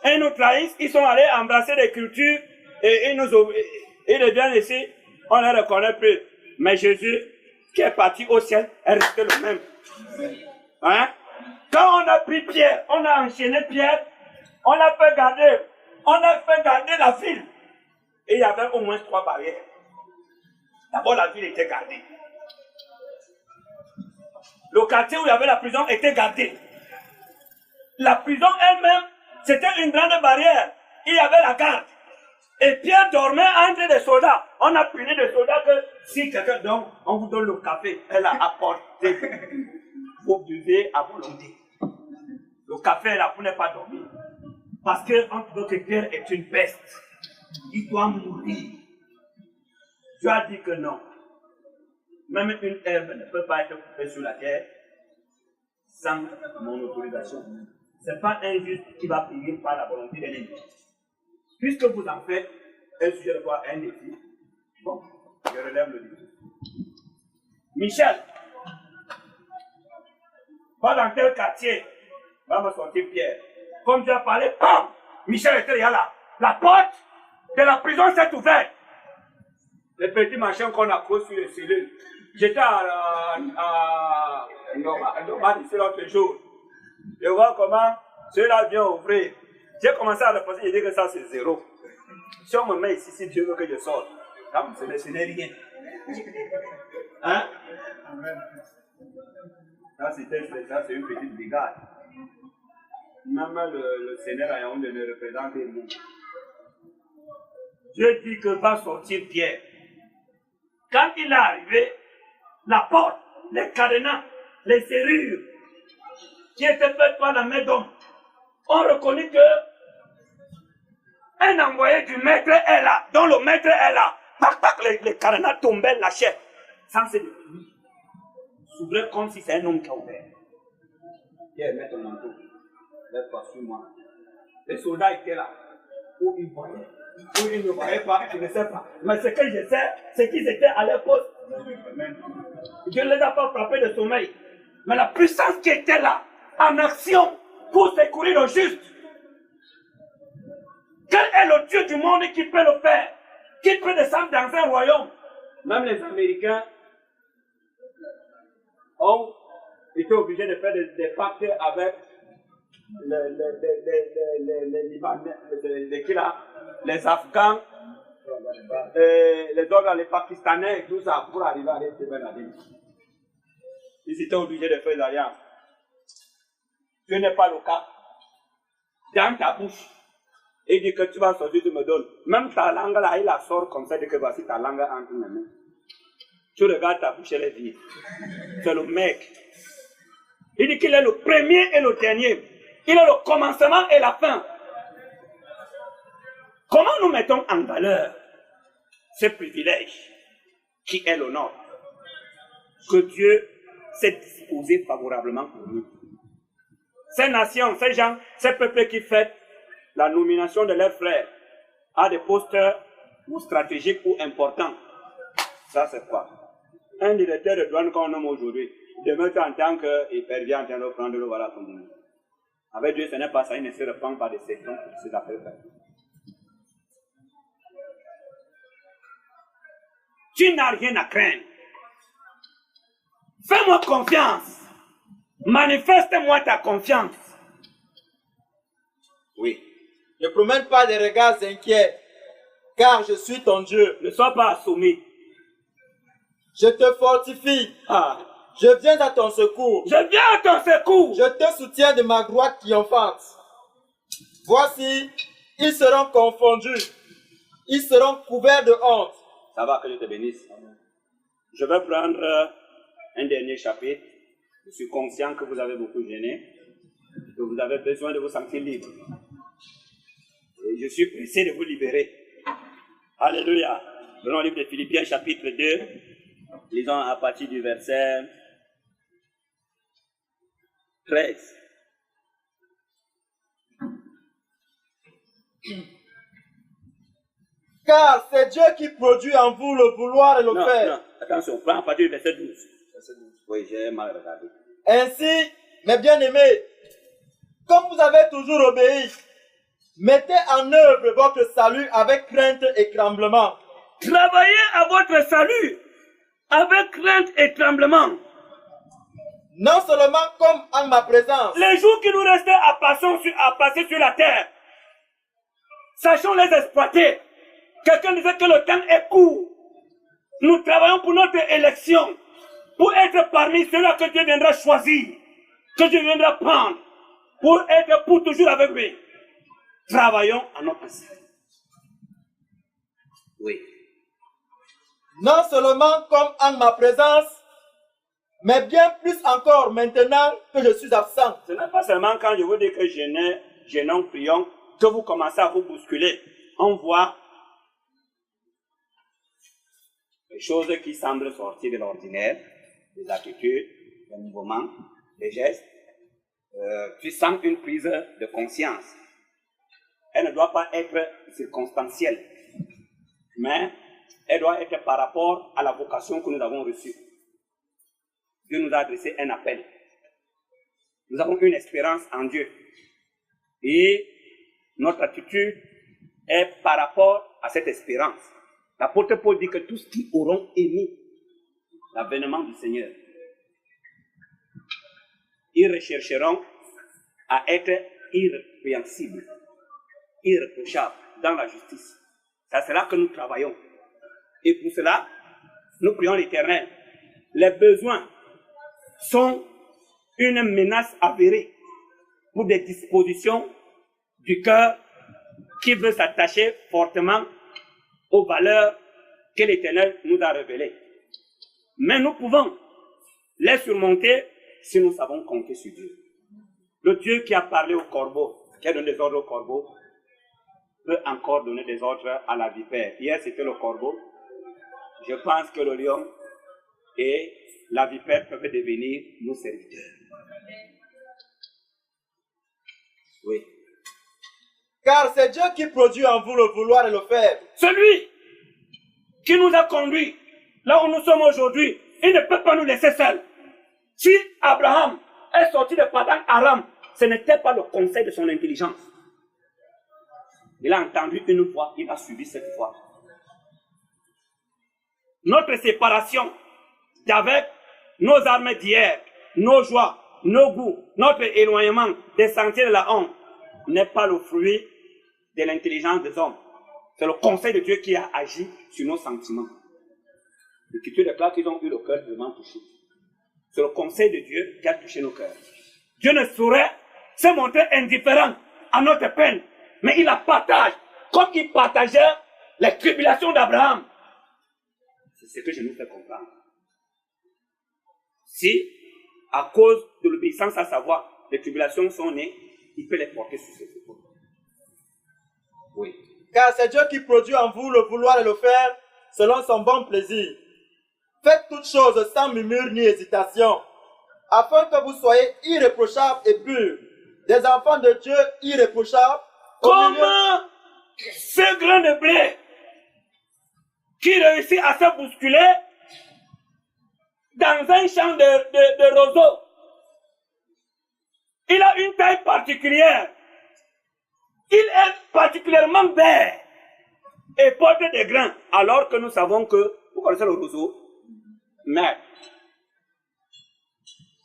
Et ils nous trahissent. Ils sont allés embrasser des cultures et ils nous obéissent. Ils viennent ici. On ne les reconnaît plus. Mais Jésus, qui est parti au ciel, est resté le même. Hein? Quand on a pris Pierre, on a enchaîné Pierre, on a fait garder la ville. Et il y avait au moins 3 barrières. D'abord, la ville était gardée. Le quartier où il y avait la prison était gardé. La prison elle-même, c'était une grande barrière. Il y avait la garde. Et Pierre dormait entre des soldats. On a puni des soldats que si quelqu'un dort, on vous donne le café. Elle a apporté. Vous buvez à volonté. Le café est là pour ne pas dormir. Parce que Pierre est une peste. Il doit mourir. Dieu a dit que non. Même une herbe ne peut pas être coupée sur la terre sans mon autorisation. Ce n'est pas un juste qui va payer par la volonté de l'ennemi. Puisque vous en faites un sujet de quoi un défi, bon, je relève le défi. Michel, va dans tel quartier, va me sortir Pierre. Comme tu as parlé, bam, Michel était là. La porte de la prison s'est ouverte. Les petits machins qu'on a posés sur les cellules. J'étais à Nomad ici l'autre jour. Je vois comment ceux-là viennent ouvrir. J'ai commencé à reposer, j'ai dit que ça c'est zéro. Si on me met ici, si Dieu veut que je sorte, ce n'est rien. Hein? Ça c'est une petite brigade. Même le Seigneur a honte de le représenter. Dieu dit que va sortir Pierre. Quand il est arrivé, la porte, les cadenas, les serrures qui étaient faites par la main d'homme ont reconnu que un envoyé du maître est là, dont le maître est là. Tac, tac, les cadenas tombaient, lâchaient. Sans se détruire. S'ouvrait comme si c'est un homme qui a ouvert. Pierre, mets ton manteau. Lève-toi sur moi. Les soldats étaient là. Où ils voyaient. Où ils ne voyaient pas, je ne sais pas. Mais ce que je sais, c'est qu'ils étaient à leur poste. Dieu ne les a pas frappés de sommeil. Mais la puissance qui était là, en action, pour secourir le juste. Quel est le Dieu du monde qui peut le faire? Qui peut descendre dans un royaume? Même les Américains ont été obligés de faire des pactes avec les Libanais, les Afghans, les Pakistanais et tout ça pour arriver à rester Ben Laden. Ils étaient obligés de faire des alliances. Ce n'est pas le cas. Dans ta bouche, il dit que tu vas sortir, tu me donnes. Même ta langue là, il la sort comme ça, dit que voici ta langue entre mes mains. Tu regardes ta bouche, elle est vide. C'est le mec. Il dit qu'il est le premier et le dernier. Il est le commencement et la fin. Comment nous mettons en valeur ce privilège qui est le nôtre? Que Dieu s'est disposé favorablement pour nous. Ces nations, ces gens, ces peuples qui fêtent la nomination de leurs frères à des postes ou stratégiques ou importants. Ça c'est quoi? Un directeur de douane qu'on nomme aujourd'hui, demain en tant qu'hypervient en train de prendre le voilà comme nous. Avec Dieu, ce n'est pas ça, il ne se répand pas de sections pour ses affaires. Tu n'as rien à craindre. Fais-moi confiance. Manifeste-moi ta confiance. Oui. Ne promène pas des regards inquiets, car je suis ton Dieu. Ne sois pas soumis. Je te fortifie. Je viens à ton secours. Je viens à ton secours. Je te soutiens de ma droite triomphante. Voici, ils seront confondus. Ils seront couverts de honte. Ça va, que je te bénisse. Je vais prendre un dernier chapitre. Je suis conscient que vous avez beaucoup gêné, que vous avez besoin de vous sentir libre. Et je suis pressé de vous libérer. Alléluia. Prenons le livre de Philippiens, chapitre 2. Lisons à partir du verset 13. Car c'est Dieu qui produit en vous le vouloir et le faire. Non, attention, prends à partir du verset 12. Oui, j'ai mal regardé. Ainsi, mes bien-aimés, comme vous avez toujours obéi, mettez en œuvre votre salut avec crainte et tremblement. Travaillez à votre salut avec crainte et tremblement. Non seulement comme en ma présence. Les jours qui nous restaient à passer sur la terre, sachons les exploiter. Quelqu'un disait que le temps est court. Nous travaillons pour notre élection, pour être parmi ceux-là que Dieu viendra choisir, que Dieu viendra prendre, pour être pour toujours avec lui. Travaillons à notre salut. Oui. Non seulement comme en ma présence, mais bien plus encore maintenant que je suis absent. Ce n'est pas seulement quand je vous dis que gênons, prions, que vous commencez à vous bousculer. On voit les choses qui semblent sortir de l'ordinaire, les attitudes, les mouvements, les gestes, tu sens une prise de conscience. Elle ne doit pas être circonstancielle, mais elle doit être par rapport à la vocation que nous avons reçue. Dieu nous a adressé un appel. Nous avons une espérance en Dieu. Et notre attitude est par rapport à cette espérance. L'apôtre Paul dit que tous qui auront aimé l'avènement du Seigneur, ils rechercheront à être irrépréhensibles, irréprochables dans la justice. C'est là que nous travaillons. Et pour cela, nous prions l'Éternel. Les besoins sont une menace avérée pour des dispositions du cœur qui veut s'attacher fortement aux valeurs que l'Éternel nous a révélées. Mais nous pouvons les surmonter si nous savons compter sur Dieu. Le Dieu qui a parlé au corbeau, qui a donné des ordres au corbeau, peut encore donner des ordres à la vipère. Hier, c'était le corbeau. Je pense que le lion et la vipère peuvent devenir nos serviteurs. Oui. Car c'est Dieu qui produit en vous le vouloir et le faire. Celui qui nous a conduits là où nous sommes aujourd'hui, il ne peut pas nous laisser seuls. Si Abraham est sorti de Padan Aram, ce n'était pas le conseil de son intelligence. Il a entendu une voix, il a suivi cette voix. Notre séparation d'avec nos armes d'hier, nos joies, nos goûts, notre éloignement des sentiers de la honte n'est pas le fruit de l'intelligence des hommes. C'est le conseil de Dieu qui a agi sur nos sentiments. L'Écriture déclare qu'ils ont eu le cœur vraiment touché. C'est le conseil de Dieu qui a touché nos cœurs. Dieu ne saurait se montrer indifférent à notre peine, mais il la partage comme il partageait les tribulations d'Abraham. C'est ce que je nous fais comprendre. Si, à cause de l'obéissance à sa voix, les tribulations sont nées, il peut les porter sur ses épaules. Oui. Car c'est Dieu qui produit en vous le vouloir et le faire selon son bon plaisir. Faites toutes choses sans murmure ni hésitation, afin que vous soyez irréprochables et purs, des enfants de Dieu irréprochables. Comme ce grain de blé qui réussit à se bousculer dans un champ de roseaux. Il a une taille particulière. Il est particulièrement vert et porte des grains, alors que nous savons que, vous connaissez le roseau, mais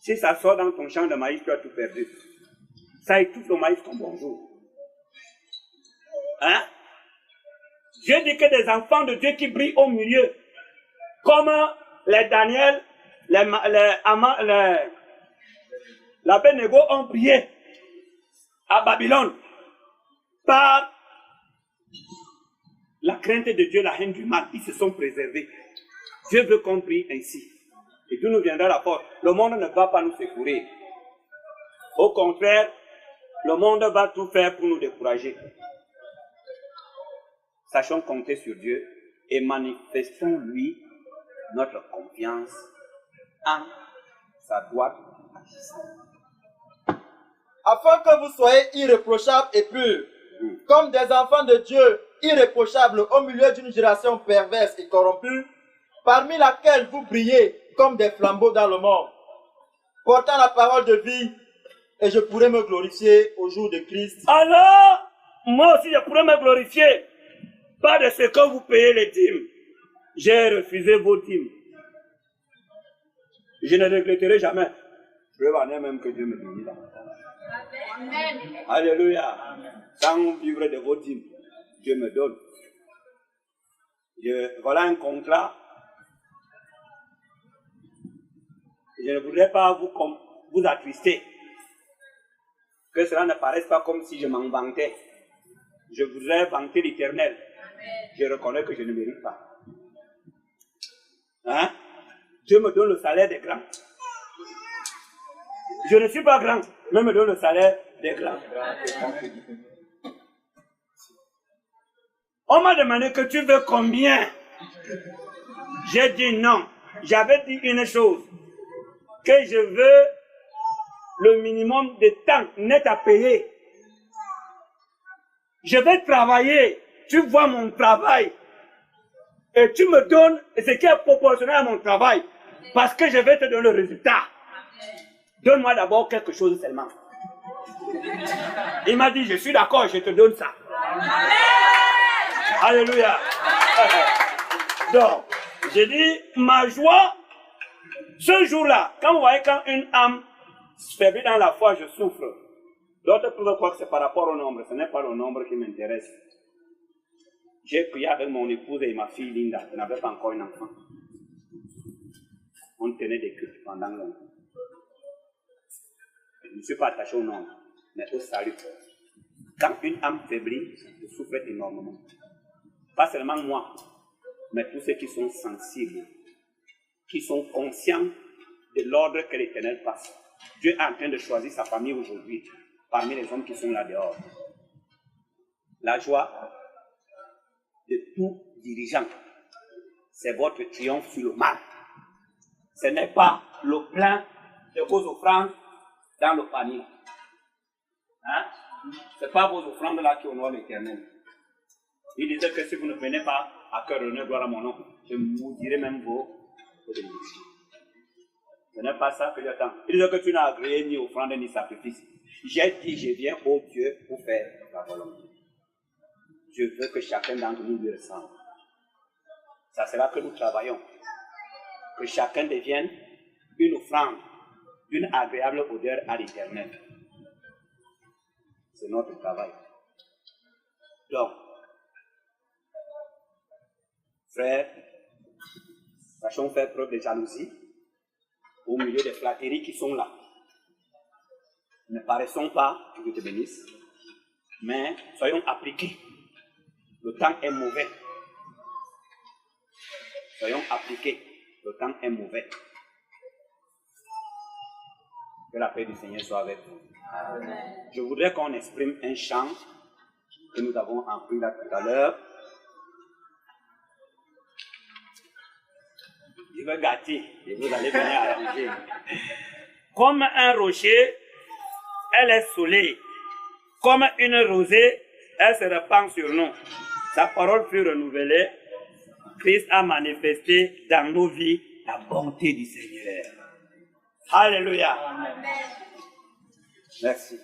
si ça sort dans ton champ de maïs, tu as tout perdu. Ça étouffe le maïs comme bonjour. Hein? Dieu dit que des enfants de Dieu qui brillent au milieu, comme les Daniel, l'Abednego ont brillé à Babylone par la crainte de Dieu, la haine du mal. Ils se sont préservés. Dieu veut qu'on brille ainsi. Et d'où nous viendra la porte. Le monde ne va pas nous secourir. Au contraire, le monde va tout faire pour nous décourager. Sachons compter sur Dieu et manifestons-lui notre confiance en sa droite agissante. Afin que vous soyez irréprochables et purs, comme des enfants de Dieu irréprochables au milieu d'une génération perverse et corrompue, parmi laquelle vous brillez comme des flambeaux dans le monde, portant la parole de vie, et je pourrai me glorifier au jour de Christ. Alors, moi aussi je pourrais me glorifier. Pas de ce que vous payez les dîmes. J'ai refusé vos dîmes. Je ne regretterai jamais. Je veux même que Dieu me bénisse dans mon temps. Amen. Alléluia. Sans vivre de vos dîmes, Dieu me donne. Voilà un contrat. Je ne voudrais pas vous attrister. Que cela ne paraisse pas comme si je m'en vantais. Je voudrais vanter l'Éternel. Je reconnais que je ne mérite pas. Hein? Dieu me donne le salaire des grands. Je ne suis pas grand, mais me donne le salaire des grands. On m'a demandé que tu veux combien? J'ai dit non. J'avais dit une chose, que je veux le minimum de temps net à payer. Je vais travailler, tu vois mon travail, et tu me donnes ce qui est proportionnel à mon travail, parce que je vais te donner le résultat. Donne-moi d'abord quelque chose seulement. Il m'a dit, je suis d'accord, je te donne ça. Alléluia. Donc, j'ai dit, ma joie, ce jour-là, quand vous voyez quand une âme faiblit dans la foi, je souffre. D'autres peuvent croire que c'est par rapport au nombre. Ce n'est pas le nombre qui m'intéresse. J'ai prié avec mon épouse et ma fille Linda, qui n'avait pas encore un enfant. On tenait des cultes pendant longtemps. Je ne suis pas attaché au nombre, mais au salut. Quand une âme faiblit, je souffre énormément. Pas seulement moi, mais tous ceux qui sont sensibles, qui sont conscients de l'ordre que l'Éternel passe. Dieu est en train de choisir sa famille aujourd'hui, parmi les hommes qui sont là dehors. La joie de tout dirigeant, c'est votre triomphe sur le mal. Ce n'est pas le plein de vos offrandes dans le panier. Hein? Ce n'est pas vos offrandes là qui honorent l'Éternel. Il disait que si vous ne venez pas à cœur honneur, gloire à mon nom, je maudirai même vos bénédictions. Ce n'est pas ça que j'attends. Il disait que tu n'as agréé ni offrande ni sacrifice. J'ai dit, je viens au Dieu pour faire ta volonté. Je veux que chacun d'entre nous lui ressemble. Ça sera que nous travaillons. Que chacun devienne une offrande, une agréable odeur à l'Éternel. C'est notre travail. Donc, frères, sachons faire preuve de jalousie au milieu des flatteries qui sont là. Ne paraissons pas, que Dieu te bénisse, mais soyons appliqués. Le temps est mauvais. Soyons appliqués. Le temps est mauvais. Que la paix du Seigneur soit avec vous. Amen. Je voudrais qu'on exprime un chant que nous avons appris là tout à l'heure. Je vais gâter et vous allez venir arranger. Comme un rocher, elle est solide. Comme une rosée, elle se répand sur nous. Sa parole fut renouvelée. Christ a manifesté dans nos vies la bonté du Seigneur. Alléluia. Amen. Merci.